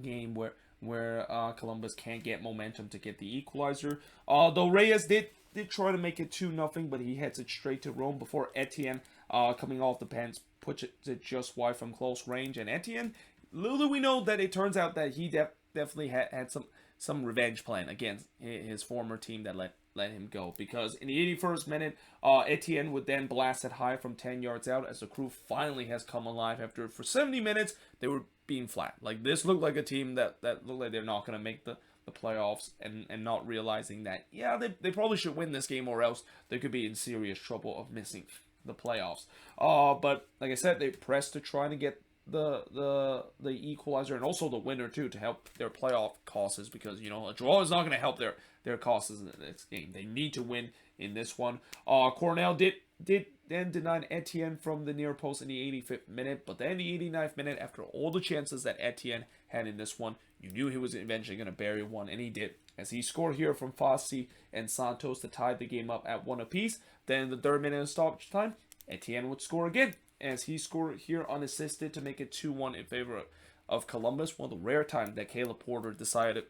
game where Columbus can't get momentum to get the equalizer. Though Reyes did try to make it 2-0, but he heads it straight to Rome before Etienne, coming off the bench, puts it just wide from close range. And Etienne, little do we know that it turns out that he definitely had some revenge plan against his former team that let him go. Because in the 81st minute, Etienne would then blast it high from 10 yards out, as the Crew finally has come alive after, for 70 minutes, they were being flat. Like, this looked like a team that looked like they're not going to make the playoffs, and not realizing that, yeah, they probably should win this game, or else they could be in serious trouble of missing the playoffs. But like I said, they pressed to try to get the equalizer, and also the winner too, to help their playoff causes, because you know, a draw is not going to help their causes in this game. They need to win in this one. Cornell did then deny Etienne from the near post in the 85th minute, but then the 89th minute, after all the chances that Etienne had in this one, you knew he was eventually going to bury one, and he did, as he scored here from Fassi and Santos to tie the game up at 1 apiece. Then in the 3rd minute of stoppage time, Etienne would score again, as he scored here unassisted to make it 2-1 in favor of Columbus. One of the rare times that Caleb Porter decided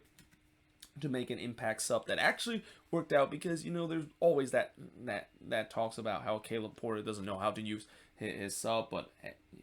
to make an impact sub that actually worked out, because you know, there's always that talks about how Caleb Porter doesn't know how to use his sub, but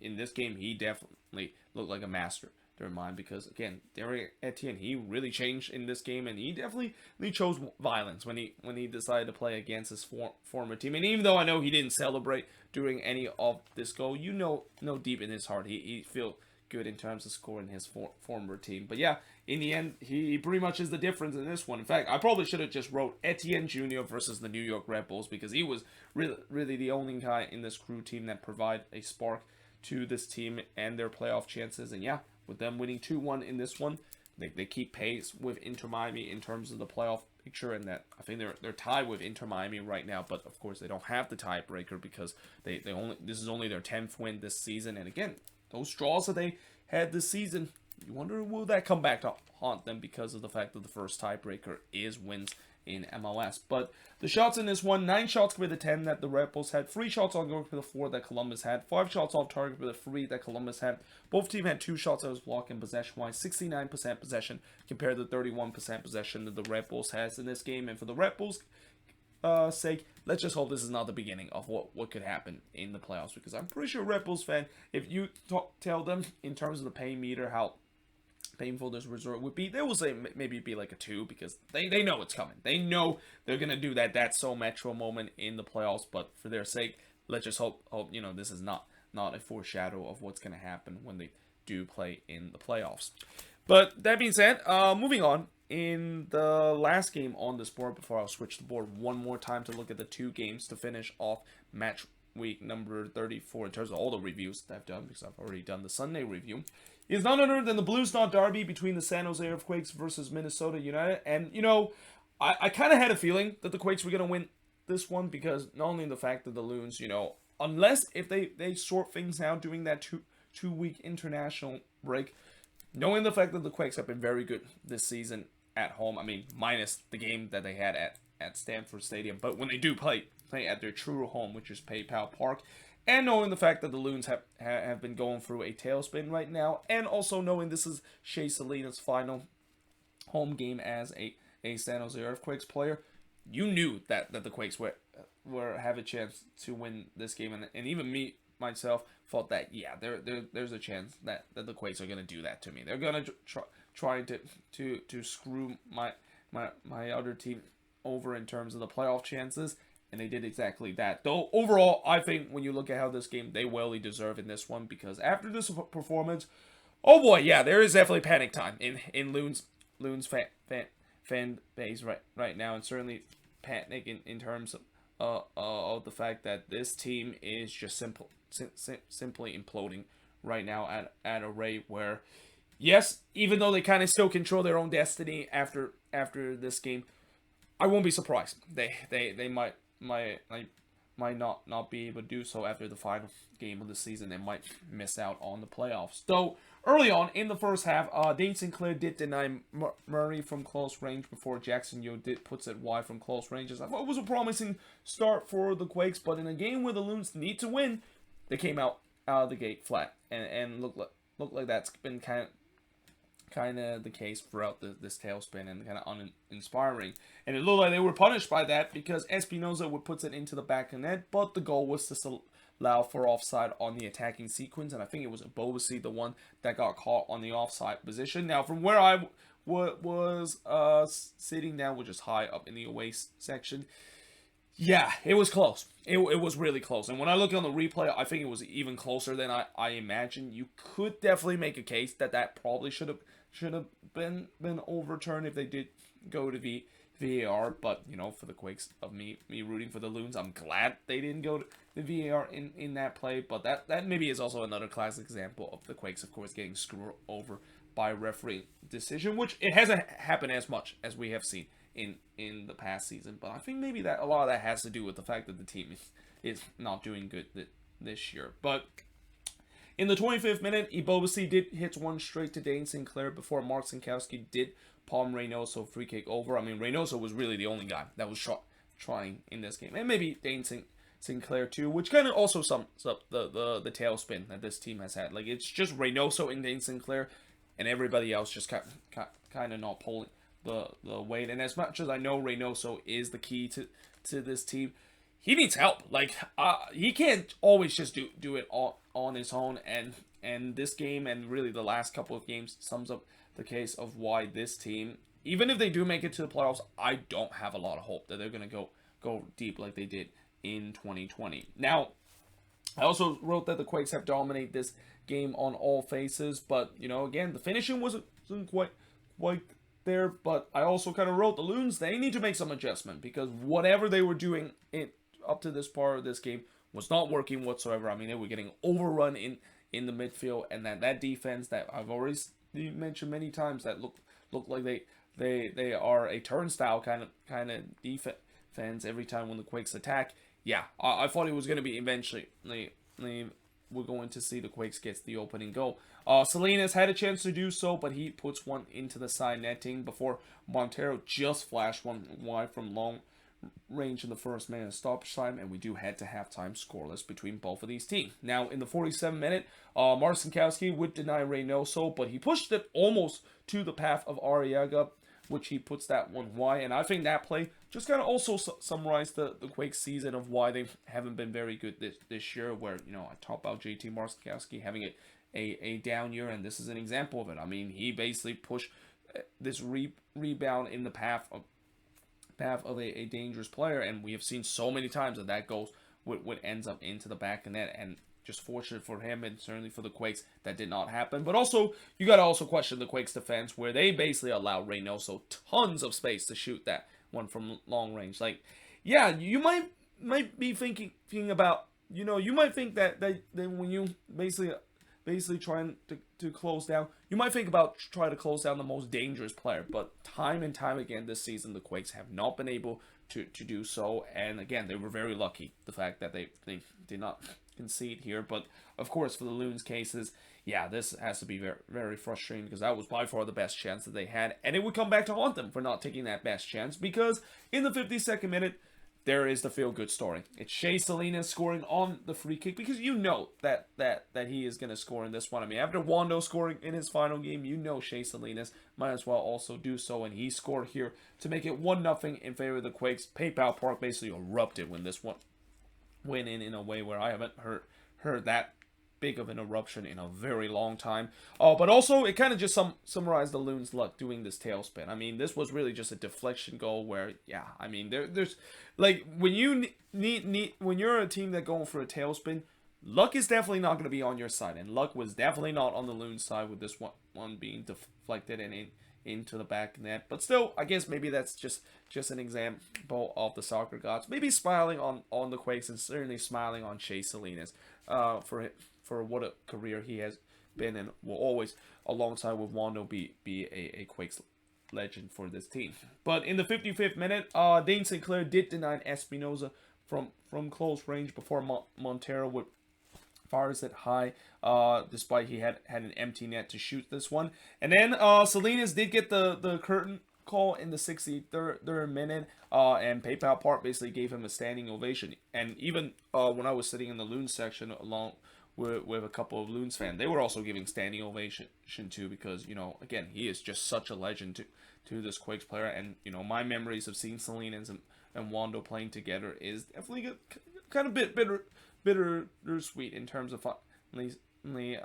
in this game he definitely looked like a master during mine, because again, Derek Etienne, he really changed in this game, and he definitely chose violence when he decided to play against his former team. And even though I know he didn't celebrate during any of this goal, you know deep in his heart he feel good in terms of scoring his former team. But yeah, in the end, he pretty much is the difference in this one. In fact, I probably should have just wrote Etienne Jr. versus the New York Red Bulls, because he was really the only guy in this Crew team that provide a spark to this team and their playoff chances. And yeah, with them winning 2-1 in this one, they keep pace with Inter Miami in terms of the playoff picture, and that I think they're tied with Inter Miami right now. But of course, they don't have the tiebreaker, because this is only their 10th win this season. And again, those draws that they had this season, you wonder, will that come back to haunt them, because of the fact that the first tiebreaker is wins in MLS. But the shots in this one, 9 shots compared to 10 that the Red Bulls had, 3 shots on goal compared to 4 that Columbus had, 5 shots off target compared to 3 that Columbus had. Both teams had 2 shots that was blocked, and possession-wise, 69% possession compared to 31% possession that the Red Bulls has in this game. And for the Red Bulls' sake, let's just hope this is not the beginning of what could happen in the playoffs, because I'm pretty sure Red Bulls fan, if you tell them in terms of the pay meter how painful this result would be, they will say maybe be like a 2 because they know it's coming. They know they're gonna do that That's So Metro moment in the playoffs. But for their sake, let's just hope this is not a foreshadow of what's gonna happen when they do play in the playoffs. But that being said, moving on. In the last game on this board, before I'll switch the board one more time to look at the 2 games to finish off match week number 34 in terms of all the reviews that I've done, because I've already done the Sunday review, is none other than the Blues Not Derby between the San Jose Earthquakes versus Minnesota United. And, I kind of had a feeling that the Quakes were going to win this one, because not only the fact that the Loons, unless if they sort things out during that two-week international break, knowing the fact that the Quakes have been very good this season at home, I mean, minus the game that they had at Stamford Stadium, but when they do play at their true home, which is PayPal Park, and knowing the fact that the Loons have been going through a tailspin right now, and also knowing this is Shea Salina's final home game as a San Jose Earthquakes player, you knew that the Quakes were have a chance to win this game, and even me myself thought that there's a chance that the Quakes are gonna do that to me. They're gonna try to screw my other team over in terms of the playoff chances, and they did exactly that. Though overall, I think when you look at how this game, they well deserve in this one, because after this performance, oh boy, there is definitely panic time in Loons fan base right now, and certainly panic in terms of the fact that this team is just simply imploding right now at a rate where, yes, even though they kind of still control their own destiny after this game, I won't be surprised. They might not be able to do so after the final game of the season. They might miss out on the playoffs. Though early on in the first half, Dane Sinclair did deny Murray from close range before Jackson Yo puts it wide from close range. I thought it was a promising start for the Quakes, but in a game where the Loons need to win, they came out of the gate flat, and look like that's been kind of the case throughout this tailspin, and kind of uninspiring. And it looked like they were punished by that, because Espinoza would put it into the back of the net, but the goal was to allow for offside on the attacking sequence, and I think it was Bobasi, the one that got caught on the offside position. Now, from where I was sitting down, which is high up in the away section, it was close. It was really close. And when I look on the replay, I think it was even closer than I imagined. You could definitely make a case that probably should have been overturned if they did go to VAR. But, for the Quakes of me rooting for the Loons, I'm glad they didn't go to the VAR in that play. But that maybe is also another classic example of the Quakes, of course, getting screwed over by a referee decision, which it hasn't happened as much as we have seen in the past season. But I think maybe that a lot of that has to do with the fact that the team is not doing good this year. But in the 25th minute, Ibobasi did hit one straight to Dane Sinclair before Mark Sinkowski did palm Reynoso free kick over. I mean, Reynoso was really the only guy that was trying in this game, and maybe Dane Sinclair too, which kind of also sums up the tailspin that this team has had. Like, it's just Reynoso and Dane Sinclair, and everybody else just kind of not pulling the weight. And as much as I know Reynoso is the key to this team, he needs help. Like, he can't always just do it all on his own. And this game, and really the last couple of games, sums up the case of why this team, even if they do make it to the playoffs, I don't have a lot of hope that they're going to go deep like they did in 2020. Now, I also wrote that the Quakes have dominated this game on all faces, but, again, the finishing wasn't quite there. But I also kind of wrote the Loons, they need to make some adjustment, because whatever they were doing up to this part of this game was not working whatsoever. I mean, they were getting overrun in the midfield, and that defense that I've already mentioned many times, that look like they are a turnstile kind of defense every time when the Quakes attack. I thought it was going to be eventually we're going to see the Quakes gets the opening goal. Salinas had a chance to do so, but he puts one into the side netting before Montero just flashed one wide from long range in the first minute of stoppage time, and we do head to halftime scoreless between both of these teams. Now, in the 47th minute, Mark Sinkowski would deny Reynoso, but he pushed it almost to the path of Arriaga, which he puts that one wide. And I think that play just kind of also summarized the Quakes season of why they haven't been very good this year, where, I talk about JT Markowski having a down year, and this is an example of it. I mean, he basically pushed this rebound in the path of a dangerous player, and we have seen so many times that goes what ends up into the back of net, and just fortunate for him and certainly for the Quakes that did not happen. But also, you got to also question the Quakes defense, where they basically allow Reynoso tons of space to shoot that one from long range. Like, yeah, you might be thinking about, you might think that when you basically trying to close down, you might think about trying to close down the most dangerous player, but time and time again this season, the Quakes have not been able to do so, and again, they were very lucky, the fact that they did not concede here. But of course, for the Loons cases, yeah, this has to be very, very frustrating, because that was by far the best chance that they had, and it would come back to haunt them for not taking that best chance, because in the 52nd minute, there is the feel-good story. It's Shea Salinas scoring on the free kick, because you know that he is going to score in this one. I mean, after Wando scoring in his final game, you know Shea Salinas might as well also do so, and he scored here to make it 1-0 in favor of the Quakes. PayPal Park basically erupted when this one went in a way where I haven't heard that big of an eruption in a very long time. But also, it kind of just summarized the Loons' luck doing this tailspin. I mean, this was really just a deflection goal where, yeah, I mean, there's like, when you when you're a team that going for a tailspin, luck is definitely not going to be on your side, and luck was definitely not on the Loons' side with this one being deflected and into the back net. But still, I guess maybe that's just an example of the soccer gods maybe smiling on the Quakes, and certainly smiling on Shea Salinas for what a career he has been, and will always, alongside with Wando, be a Quakes legend for this team. But in the 55th minute, Dane Sinclair did deny Espinoza from close range before Montero would fires it high, despite he had an empty net to shoot this one. And then Salinas did get the curtain call in the 63rd minute, and PayPal Park basically gave him a standing ovation. And even when I was sitting in the Loons section along with a couple of Loons fans, they were also giving standing ovation too, because, again, he is just such a legend to this Quakes player. And, my memories of seeing Salinas and Wando playing together is definitely kind of bittersweet in terms of finally,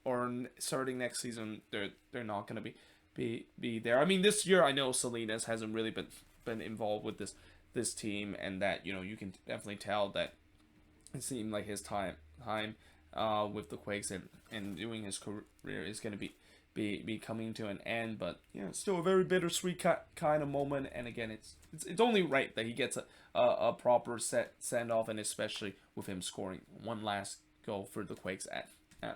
or starting next season, they're not going to be there. I mean, this year I know Salinas hasn't really been involved with this team, and that, you can definitely tell that it seemed like his time with the Quakes and doing his career is going to be coming to an end. But it's still a very bittersweet kind of moment, and again, it's only right that he gets a proper send off, and especially with him scoring one last goal for the Quakes at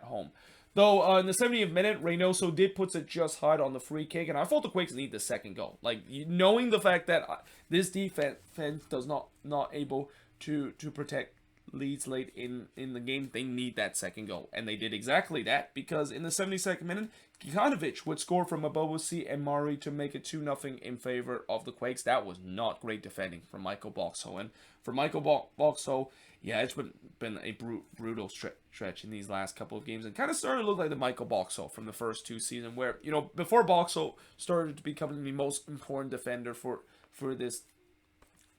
home. Though in the 70th minute, Reynoso did put it just hard on the free kick, and I thought the Quakes need the second goal. Like, knowing the fact that this defense does not able to protect leads late in the game, they need that second goal, and they did exactly that, because in the 72nd minute, Kikanovic would score from Abobasi and Mari to make it 2-0 in favor of the Quakes. That was not great defending from Michael Boxall, and for Michael Boxall, yeah, it's been a brutal stretch in these last couple of games, and kind of started to look like the Michael Boxall from the first two seasons, where, before Boxall started to become the most important defender for this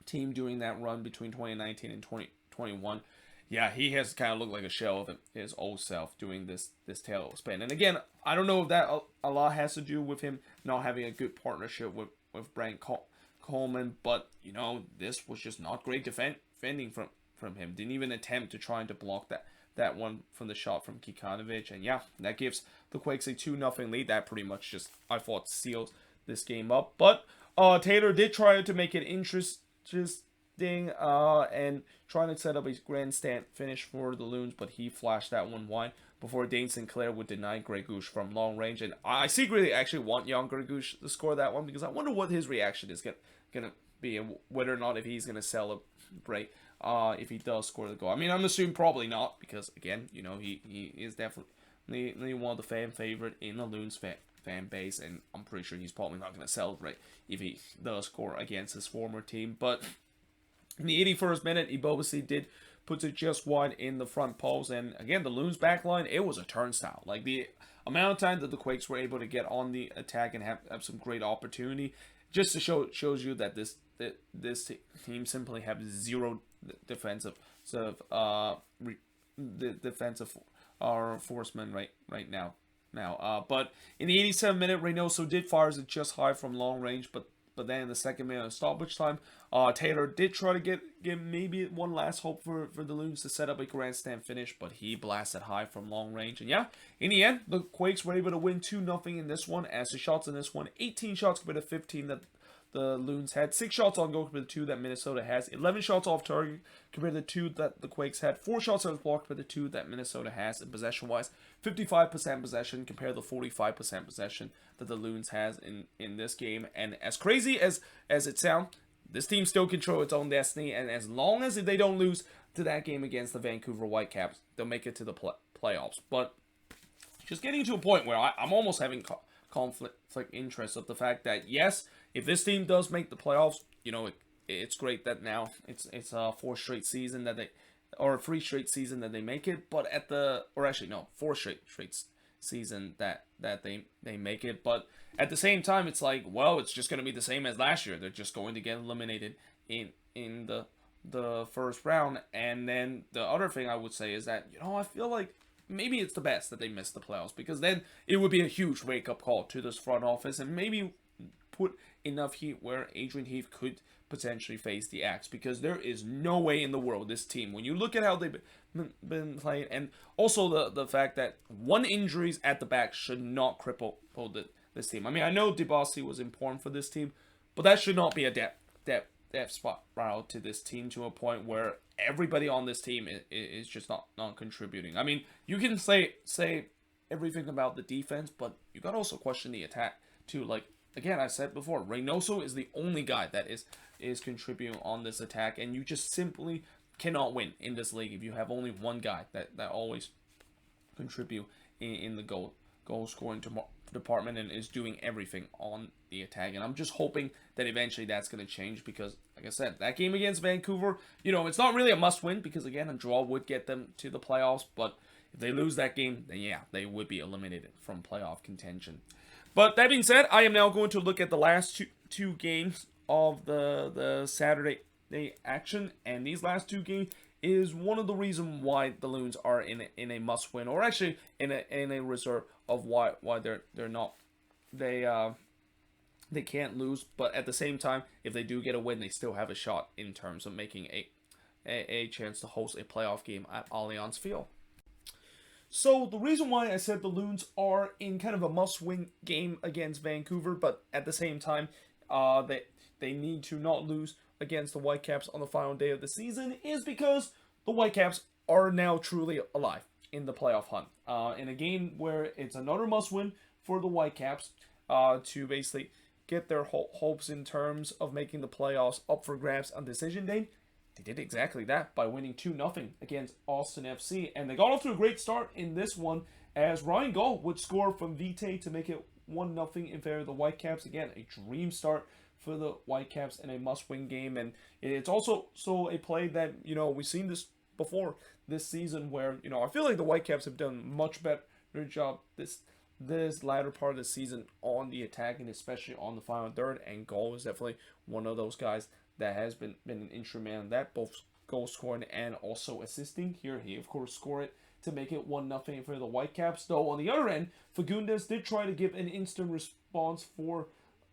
team during that run between 2019 and 2021. Yeah, he has kind of looked like a shell of his old self doing this tailspin. And again, I don't know if that a lot has to do with him not having a good partnership with Brent Coleman, but, this was just not great defending from him. Didn't even attempt to try to block that one from the shot from Kikanovic. And yeah, that gives the Quakes a 2-0 lead. That pretty much just, I thought, sealed this game up. But Taylor did try to make it interesting, and trying to set up a grandstand finish for the Loons, but he flashed that one wide before Dane Sinclair would deny Gregush from long range. And I secretly actually want Jan Gregush to score that one, because I wonder what his reaction is gonna be, and whether or not if he's gonna celebrate if he does score the goal. I mean, I'm assuming probably not, because again, he is definitely one of the fan favorite in the Loons fan base, and I'm pretty sure he's probably not going to celebrate if he does score against his former team. But in the 81st minute, Ibobasi did put it just wide in the front post, and again, the Loons back line, it was a turnstile. Like, the amount of time that the Quakes were able to get on the attack and have some great opportunity, just to shows you that this team simply have zero defensive our forceman right now. But in the 87th minute, Reynoso did fires it just high from long range, but then in the second minute of stoppage time, Taylor did try to get maybe one last hope for the Loons to set up a grandstand finish, but he blasted high from long range. And yeah, in the end, the Quakes were able to win 2-0 in this one, as the shots in this one, 18 shots compared to 15 that the Loons had, 6 shots on goal compared to 2 that Minnesota has, 11 shots off target compared to 2 that the Quakes had, 4 shots on block compared to 2 that Minnesota has, and possession-wise, 55% possession compared to 45% possession that the Loons has in this game. And as crazy as it sounds, this team still controls its own destiny, and as long as they don't lose to that game against the Vancouver Whitecaps, they'll make it to the playoffs. But just getting to a point where I'm almost having conflict interest of the fact that, yes, if this team does make the playoffs, you know, it's great that now it's a 4 straight season that they, or a 3 straight season that they make it, but at the, or actually no, 4 straight season that they make it. But at the same time, it's like, well, it's just going to be the same as last year. They're just going to get eliminated in the first round. And then the other thing I would say is that, you know, I feel like maybe it's the best that they missed the playoffs, because then it would be a huge wake-up call to this front office and maybe put enough heat where Adrian Heath could potentially face the axe, because there is no way in the world this team, when you look at how they've been playing, and also the fact that 1 injuries at the back should not cripple this team. I mean, I know DeBossi was important for this team, but that should not be a depth spot route to this team, to a point where everybody on this team is just not contributing. I mean, you can say everything about the defense, but you got to also question the attack too. Like, again, I said before, Reynoso is the only guy that is contributing on this attack, and you just simply cannot win in this league if you have only one guy that always contribute in the goal scoring department and is doing everything on the attack. And I'm just hoping that eventually that's going to change, because, like I said, that game against Vancouver, you know, it's not really a must-win, because, again, a draw would get them to the playoffs, but if they lose that game, then yeah, they would be eliminated from playoff contention. But that being said, I am now going to look at the last two games of the Saturday action, and these last 2 games is one of the reasons why the Loons are in a must win, or actually in a reserve of why they're not, they can't lose. But at the same time, if they do get a win, they still have a shot in terms of making a chance to host a playoff game at Allianz Field. So the reason why I said the Loons are in kind of a must-win game against Vancouver, but at the same time, they need to not lose against the Whitecaps on the final day of the season, is because the Whitecaps are now truly alive in the playoff hunt. In a game where it's another must-win for the Whitecaps to basically get their hopes in terms of making the playoffs up for grabs on decision day. They did exactly that by winning 2-0 against Austin FC. And they got off to a great start in this one, as Ryan Gaul would score from Vite to make it 1-0 in favor of the Whitecaps. Again, a dream start for the Whitecaps in a must-win game. And it's also a play that, you know, we've seen this before this season, where, you know, I feel like the Whitecaps have done much better job this latter part of the season on the attack, and especially on the final third. And Gaul is definitely one of those guys that has been an instrument in that, both goal scoring and also assisting. Here he, of course, scored it to make it 1-0 for the Whitecaps. Though on the other end, Fagundes did try to give an instant response for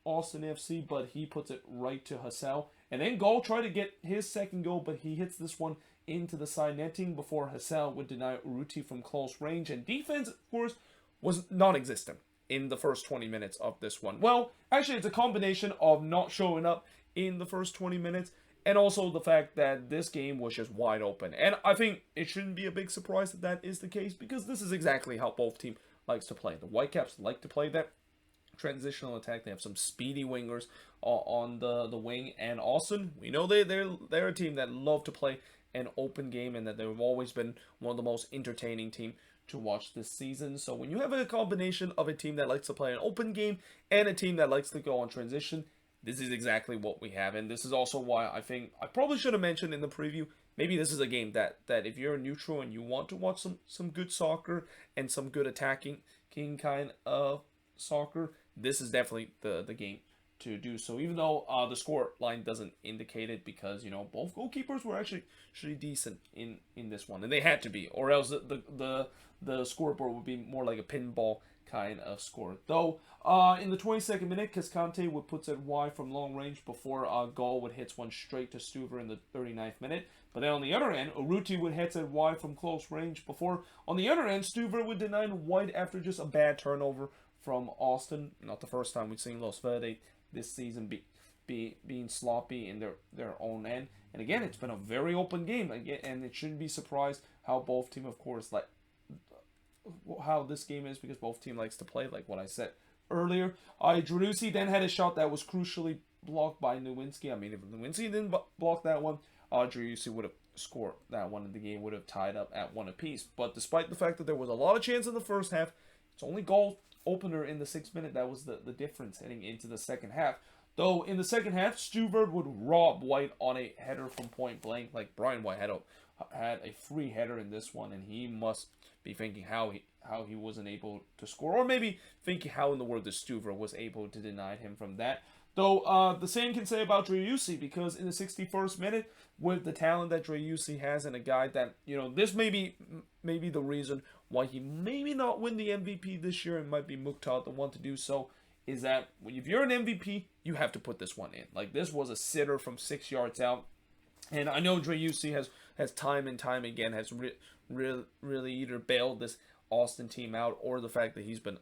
Austin FC, but he puts it right to Hassel. And then Gaul tried to get his second goal, but he hits this one into the side netting before Hassel would deny Urruti from close range. And defense, of course, was non-existent in the first 20 minutes of this one. Well, actually, it's a combination of not showing up in the first 20 minutes, and also the fact that this game was just wide open. And I think it shouldn't be a big surprise that that is the case, because this is exactly how both teams likes to play. The Whitecaps like to play that transitional attack. They have some speedy wingers on the wing, and Austin, we know they're a team that love to play an open game, and that they've always been one of the most entertaining teams to watch this season. So when you have a combination of a team that likes to play an open game and a team that likes to go on transition, this is exactly what we have. And this is also why I think I probably should have mentioned in the preview, maybe this is a game that if you're a neutral and you want to watch some good soccer and some good attacking kind of soccer, this is definitely the game to do so, even though the score line doesn't indicate it, because both goalkeepers were actually decent in this one, and they had to be, or else the scoreboard would be more like a pinball kind of score. Though in the 22nd minute, Cascante would put it wide from long range before Gall would hit one straight to Stuver in the 39th minute. But then on the other end, Urruti would hit it wide from close range before, on the other end, Stuver would deny White after just a bad turnover from Austin. Not the first time we've seen Los Verdes this season being sloppy in their own end. And again, it's been a very open game, and it shouldn't be surprised how both teams, of course, like how this game is, because both teams likes to play, like what I said earlier. Driussi then had a shot that was crucially blocked by Nowinski. I mean, if Nowinski didn't block that one, Driussi would have scored that one, and the game would have tied up at 1 apiece. But despite the fact that there was a lot of chance in the first half, it's only goal opener in the 6th minute that was the difference heading into the second half. Though in the second half, Stuver would rob White on a header from point blank. Like, Brian White had a free header in this one, and he must be thinking how he wasn't able to score, or maybe thinking how in the world the Stuver was able to deny him from that. Though the same can say about Driussi, because in the 61st minute, with the talent that Driussi has, and a guy that, this may be the reason why he maybe not win the MVP this year, and might be Mukhtar the one to do so, is that if you're an MVP, you have to put this one in. Like, this was a sitter from 6 yards out, and I know Driussi has time and time again has really either bailed this Austin team out, or the fact that he's been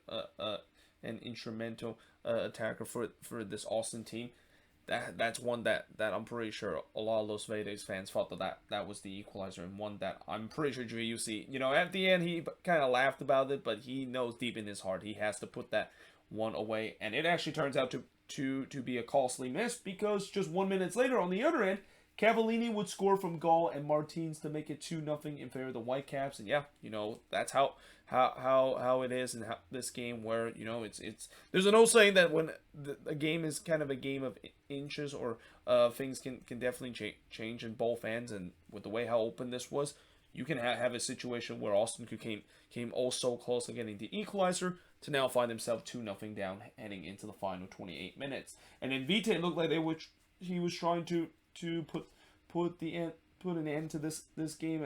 an instrumental attacker for this Austin team. That's one that I'm pretty sure a lot of Los Verdes fans thought that was the equalizer, and one that I'm pretty sure Driussi, at the end he kind of laughed about it, but he knows deep in his heart he has to put that one away, and it actually turns out to be a costly miss, because just 1 minute later on the other end, Cavallini would score from Gall and Martins to make it 2-0 in favor of the Whitecaps. And yeah, that's how it is in this game, where it's there's an old saying that when a game is kind of a game of inches, or things can definitely change in both ends. And with the way how open this was, you can have a situation where Austin came oh so close to getting the equalizer, to now find themselves 2-0 down heading into the final 28 minutes. And then Vite looked like he was trying to put an end to this game,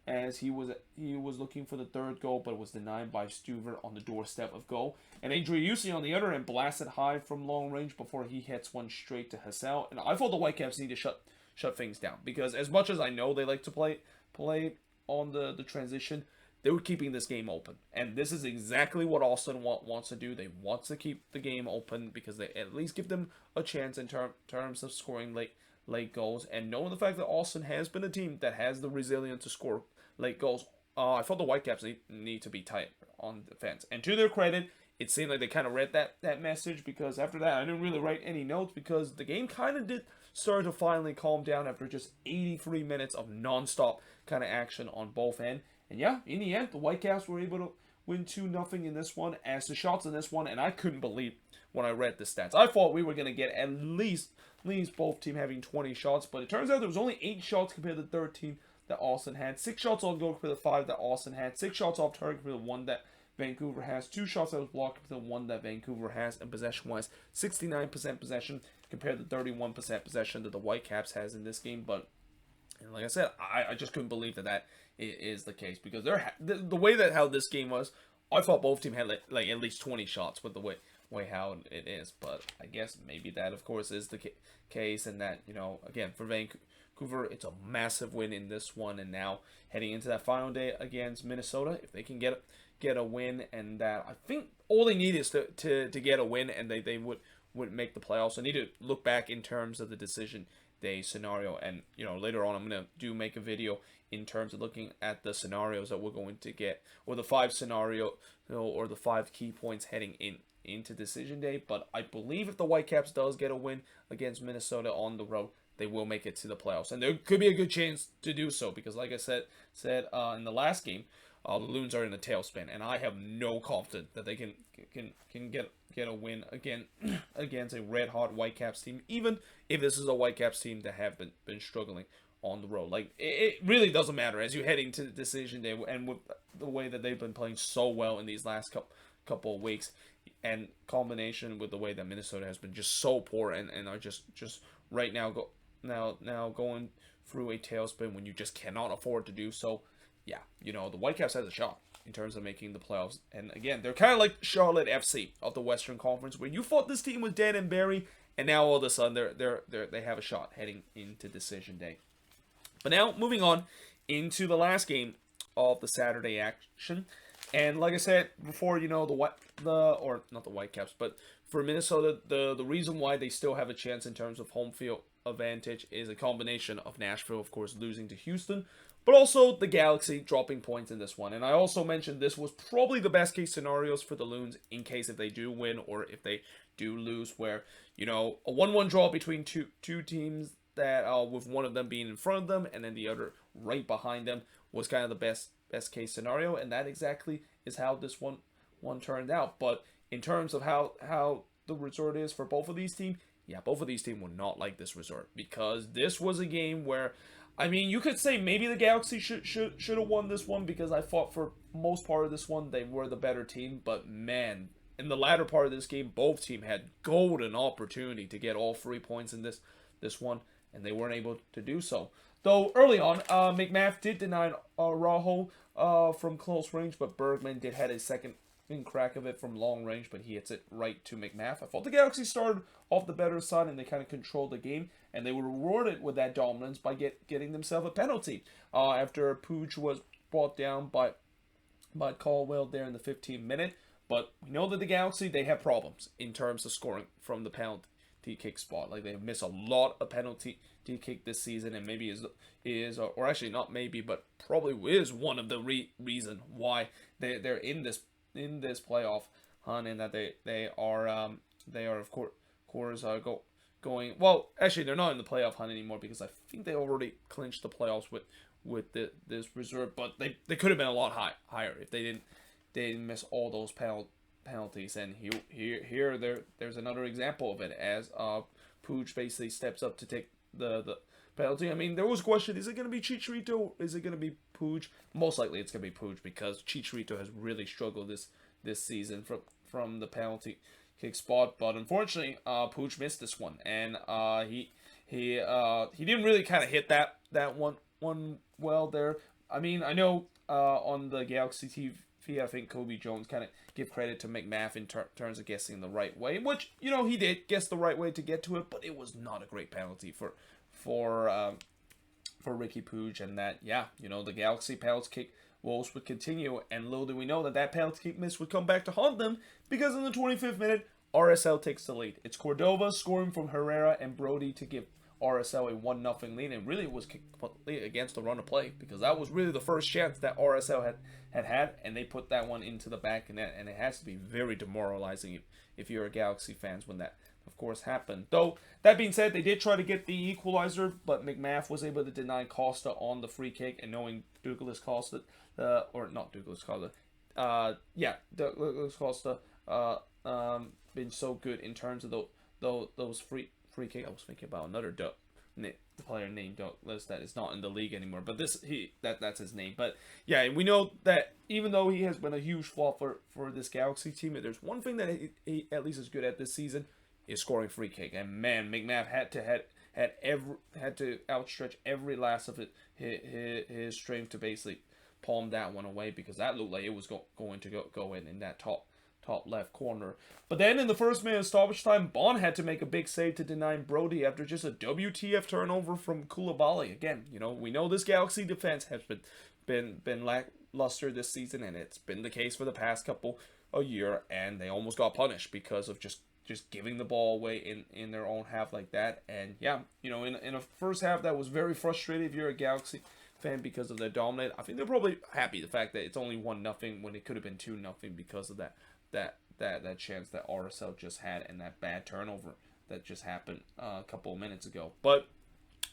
as he was looking for the third goal, but was denied by Stuver on the doorstep of goal. And Driussi on the other end blasted high from long range before he hits one straight to Hassel. And I thought the Whitecaps need to shut things down, because as much as I know they like to play on the transition, they were keeping this game open. And this is exactly what Austin wants to do. They want to keep the game open, because they at least give them a chance in terms of scoring late goals. And knowing the fact that Austin has been a team that has the resilience to score late goals, I thought the Whitecaps need to be tight on defense. And to their credit, it seemed like they kind of read that message, because after that, I didn't really write any notes, because the game kind of did start to finally calm down after just 83 minutes of non-stop kind of action on both ends. And yeah, in the end, the Whitecaps were able to win 2-0 in this one. As the shots in this one, and I couldn't believe when I read the stats. I thought we were going to get at least both teams having 20 shots, but it turns out there was only 8 shots compared to 13 that Austin had. 6 shots on goal compared to 5 that Austin had. 6 shots off target compared to 1 that Vancouver has. 2 shots that was blocked compared to 1 that Vancouver has. And possession-wise, 69% possession compared to 31% possession that the Whitecaps has in this game. But, and like I said, I just couldn't believe that is the case, because the way that how this game was, I thought both teams had like at least 20 shots with the way how it is. But I guess maybe that, of course, is the case, and that, again, for Vancouver, it's a massive win in this one. And now heading into that final day against Minnesota, if they can get a win, and that, I think all they need is to get a win, and they would make the playoffs. I need to look back in terms of the decision day scenario, and later on I'm gonna make a video in terms of looking at the scenarios that we're going to get, or the 5 scenario, or the 5 key points heading into decision day. But I believe if the Whitecaps does get a win against Minnesota on the road, they will make it to the playoffs, and there could be a good chance to do so, because like I said in the last game, the Loons are in a tailspin, and I have no confidence that they can get a win against a red hot Whitecaps team, even if this is a Whitecaps team that have been struggling on the road. Like, it really doesn't matter as you head into the decision day, and with the way that they've been playing so well in these last couple of weeks. and combination with the way that Minnesota has been just so poor and are just right now going through a tailspin when you just cannot afford to do so. Yeah, the Whitecaps has a shot in terms of making the playoffs. And again, they're kind of like Charlotte FC of the Western Conference, where you thought this team was dead and buried, and now all of a sudden they have a shot heading into decision day. But now moving on into the last game of the Saturday action. And like I said before, or not the Whitecaps, but for Minnesota, the reason why they still have a chance in terms of home field advantage is a combination of Nashville, of course, losing to Houston, but also the Galaxy dropping points in this one. And I also mentioned this was probably the best case scenarios for the Loons in case if they do win or if they do lose, where, a 1-1 draw between two teams that with one of them being in front of them and then the other right behind them was kind of the best case scenario, and that exactly is how this one turned out. But in terms of how the result is for both of these teams, yeah, both of these teams would not like this result, because this was a game where, I mean, you could say maybe the Galaxy should have won this one, because I thought for most part of this one they were the better team. But man, in the latter part of this game, both teams had golden opportunity to get all 3 points in this one, and they weren't able to do so. Though early on, McMath did deny Rajo from close range, but Bergman did had a second crack of it from long range, but he hits it right to McMath. I thought the Galaxy started off the better side, and they kind of controlled the game, and they were rewarded with that dominance by getting themselves a penalty after Puig was brought down by Caldwell there in the 15th minute. But we know that the Galaxy, they have problems in terms of scoring from the penalty kick spot. Like, they miss a lot of penalty kick this season, and maybe is or actually not maybe, but probably is one of the reason why they're in this playoff hunt, and that they are of course going well. Actually, they're not in the playoff hunt anymore, because I think they already clinched the playoffs with this reserve. But they could have been a lot higher if they didn't miss all those penalties. And there's another example of it, as Puig basically steps up to take the penalty. I mean, there was a question, is it going to be Chicharito? Is it going to be Puig? Most likely it's going to be Puig, because Chicharito has really struggled this season from the penalty kick spot. But unfortunately, Puig missed this one, and he didn't really kind of hit that one well there. I mean, I know on the Galaxy TV, I think Kobe Jones kind of give credit to McMath in terms of guessing the right way, which, he did guess the right way to get to it, but it was not a great penalty for Ricky Puig. And that, the Galaxy penalty kick woes would continue, and little do we know that penalty kick miss would come back to haunt them, because in the 25th minute, RSL takes the lead. It's Cordova scoring from Herrera and Brody to give RSL a 1-0 lead, and really it was completely against the run of play, because that was really the first chance that RSL had, and they put that one into the back of net, and it has to be very demoralizing if you're a Galaxy fans when that, of course, happened. Though, that being said, they did try to get the equalizer, but McMath was able to deny Costa on the free kick, and knowing Douglas Costa, Douglas Costa, been so good in terms of those free kick. I was thinking about another player named Douglas that is not in the league anymore, but that's his name. But yeah, we know that even though he has been a huge flaw for this Galaxy team, there's one thing that he at least is good at this season, is scoring free kick. And man, McMath had to outstretch every last of his strength to basically palm that one away, because that looked like it was going to go in that top left corner. But then in the first minute of stoppage time, Bond had to make a big save to deny Brody after just a WTF turnover from Koulibaly. Again, we know this Galaxy defense has been lackluster this season, and it's been the case for the past couple of years, and they almost got punished because of just giving the ball away in their own half like that. And yeah, in a first half that was very frustrating if you're a Galaxy fan, because of their dominate. I think they're probably happy the fact that it's only 1-0 when it could have been 2-0 because of that chance that RSL just had, and that bad turnover that just happened a couple of minutes ago. But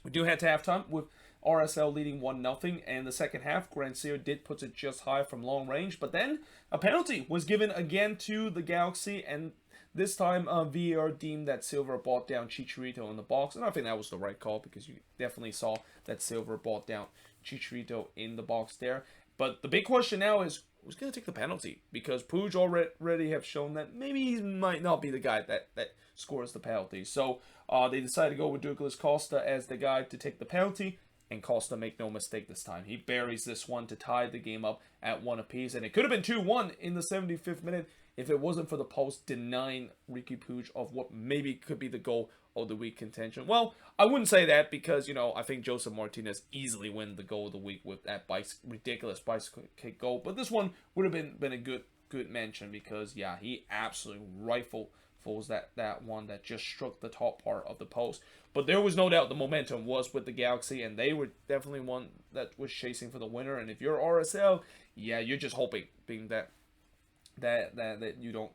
we do head to halftime with RSL leading 1-0, and the second half, Grancio did put it just high from long range, but then a penalty was given again to the Galaxy, and this time VAR deemed that Silva brought down Chicharito in the box, and I think that was the right call, because you definitely saw that Silva brought down Chicharito in the box there. But the big question now is, who's going to take the penalty? Because Puig already have shown that maybe he might not be the guy that scores the penalty. So they decided to go with Douglas Costa as the guy to take the penalty. And Costa, make no mistake this time, he buries this one to tie the game up at 1 apiece. And it could have been 2-1 in the 75th minute if it wasn't for the post denying Riqui Puig of what maybe could be the goal of the week contention. Well, I wouldn't say that because, you know, I think Joseph Martinez easily win the goal of the week with that ridiculous bicycle kick goal. But this one would have been a good mention because, yeah, he absolutely rifles that one that just struck the top part of the post. But there was no doubt the momentum was with the Galaxy, and they were definitely one that was chasing for the winner. And if you're RSL, yeah, you're just hoping that you don't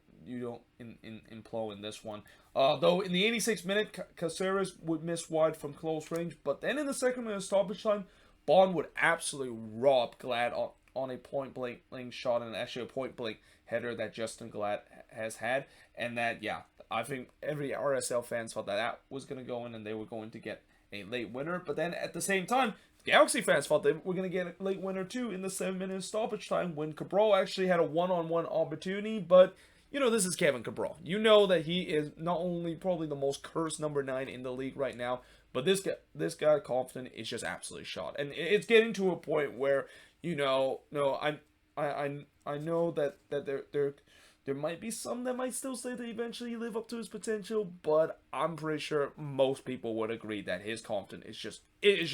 implode in this one. Though in the 86th minute, Caceres would miss wide from close range, but then in the second minute stoppage time, Bond would absolutely rob Glad on a point-blank shot, and actually a point-blank header that Justin Glad has had. And that, yeah, I think every RSL fans thought that was going to go in and they were going to get a late winner. But then at the same time, Galaxy fans thought they were going to get a late winner too in the 7-minute stoppage time when Cabral actually had a one-on-one opportunity. But, you know, this is Kevin Cabral. You know that he is not only probably the most cursed number 9 in the league right now, but this guy Compton is just absolutely shot. And it's getting to a point where, you know, I know that there might be some that might still say that eventually he live up to his potential, but I'm pretty sure most people would agree that his Compton is just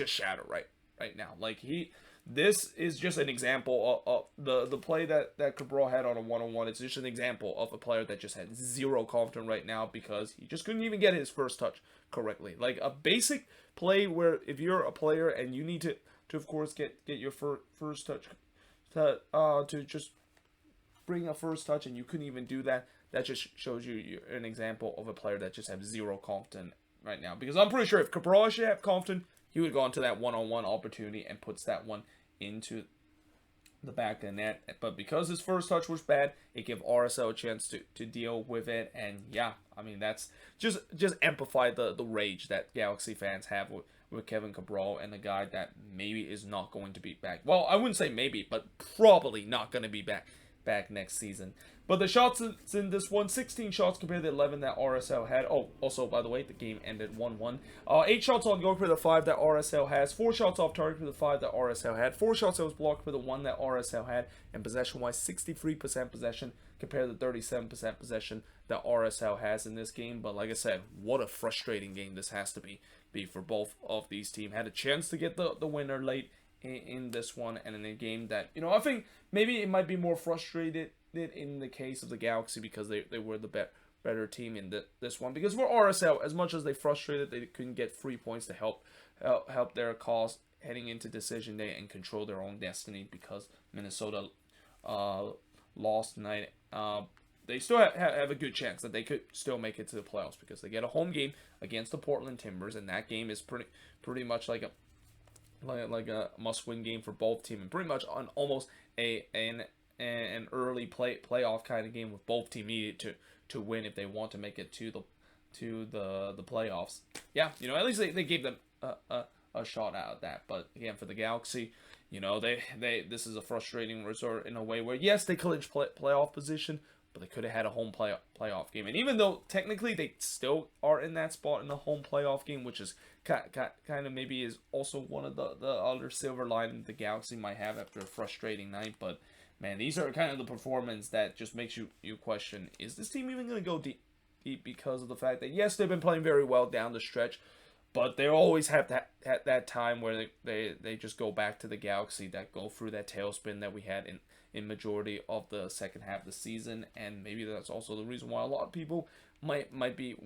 shattered right now. Like this is just an example of the play that Cabral had on a one-on-one. It's just an example of a player that just had zero Compton right now because he just couldn't even get his first touch correctly. Like a basic play where if you're a player and you need to of course get your first touch to just bring a first touch and you couldn't even do that. That just shows you an example of a player that just has zero Compton right now. Because I'm pretty sure if Cabral should have Compton, he would go into that one-on-one opportunity and puts that one into the back of the net. But because his first touch was bad, it gave RSL a chance to deal with it. And yeah, I mean, that's just amplified the rage that Galaxy fans have with Kevin Cabral and the guy that maybe is not going to be back. Well, I wouldn't say maybe, but probably not going to be back next season. But the shots in this one, 16 shots compared to 11 that RSL had. Oh, also, by the way, the game ended 1-1. 8 shots on goal for the 5 that RSL has. 4 shots off target for the 5 that RSL had. 4 shots that was blocked for the 1 that RSL had. And possession-wise, 63% possession compared to 37% possession that RSL has in this game. But like I said, what a frustrating game this has to be for both of these teams. Had a chance to get the winner late in this one, and in a game that, you know, I think maybe it might be more frustrated in the case of the Galaxy because they were the better team in this one. Because for RSL, as much as they frustrated, they couldn't get 3 points to help their cause heading into decision day and control their own destiny because Minnesota lost tonight. They still have a good chance that they could still make it to the playoffs because they get a home game against the Portland Timbers, and that game is pretty much like a must-win game for both teams, and pretty much on almost an early playoff kind of game with both teams needed to win if they want to make it to the playoffs. Yeah, you know, at least they gave them a shot out of that. But again, for the Galaxy, you know, this is a frustrating result in a way where yes, they clinched playoff position, but they could have had a home playoff game. And even though technically they still are in that spot in the home playoff game, which is kind of maybe is also one of the other silver lining the Galaxy might have after a frustrating night. But man, these are kind of the performance that just makes you question, is this team even going to go deep because of the fact that yes, they've been playing very well down the stretch, but they always have that time where they just go back to the Galaxy that go through that tailspin that we had in majority of the second half of the season. And maybe that's also the reason why a lot of people might be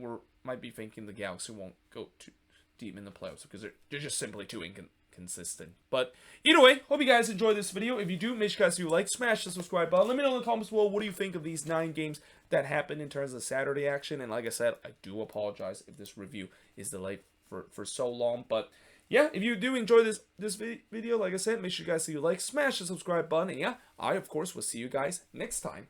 thinking the Galaxy won't go too deep in the playoffs because they're just simply too inconsistent. But either way, hope you guys enjoyed this video. If you do, make sure you guys do like, smash the subscribe button. Let me know in the comments below what do you think of these 9 games that happened in terms of Saturday action. And like I said, I do apologize if this review is delayed for so long. But yeah, if you do enjoy this video, like I said, make sure you guys like, smash the subscribe button. And yeah, I of course will see you guys next time.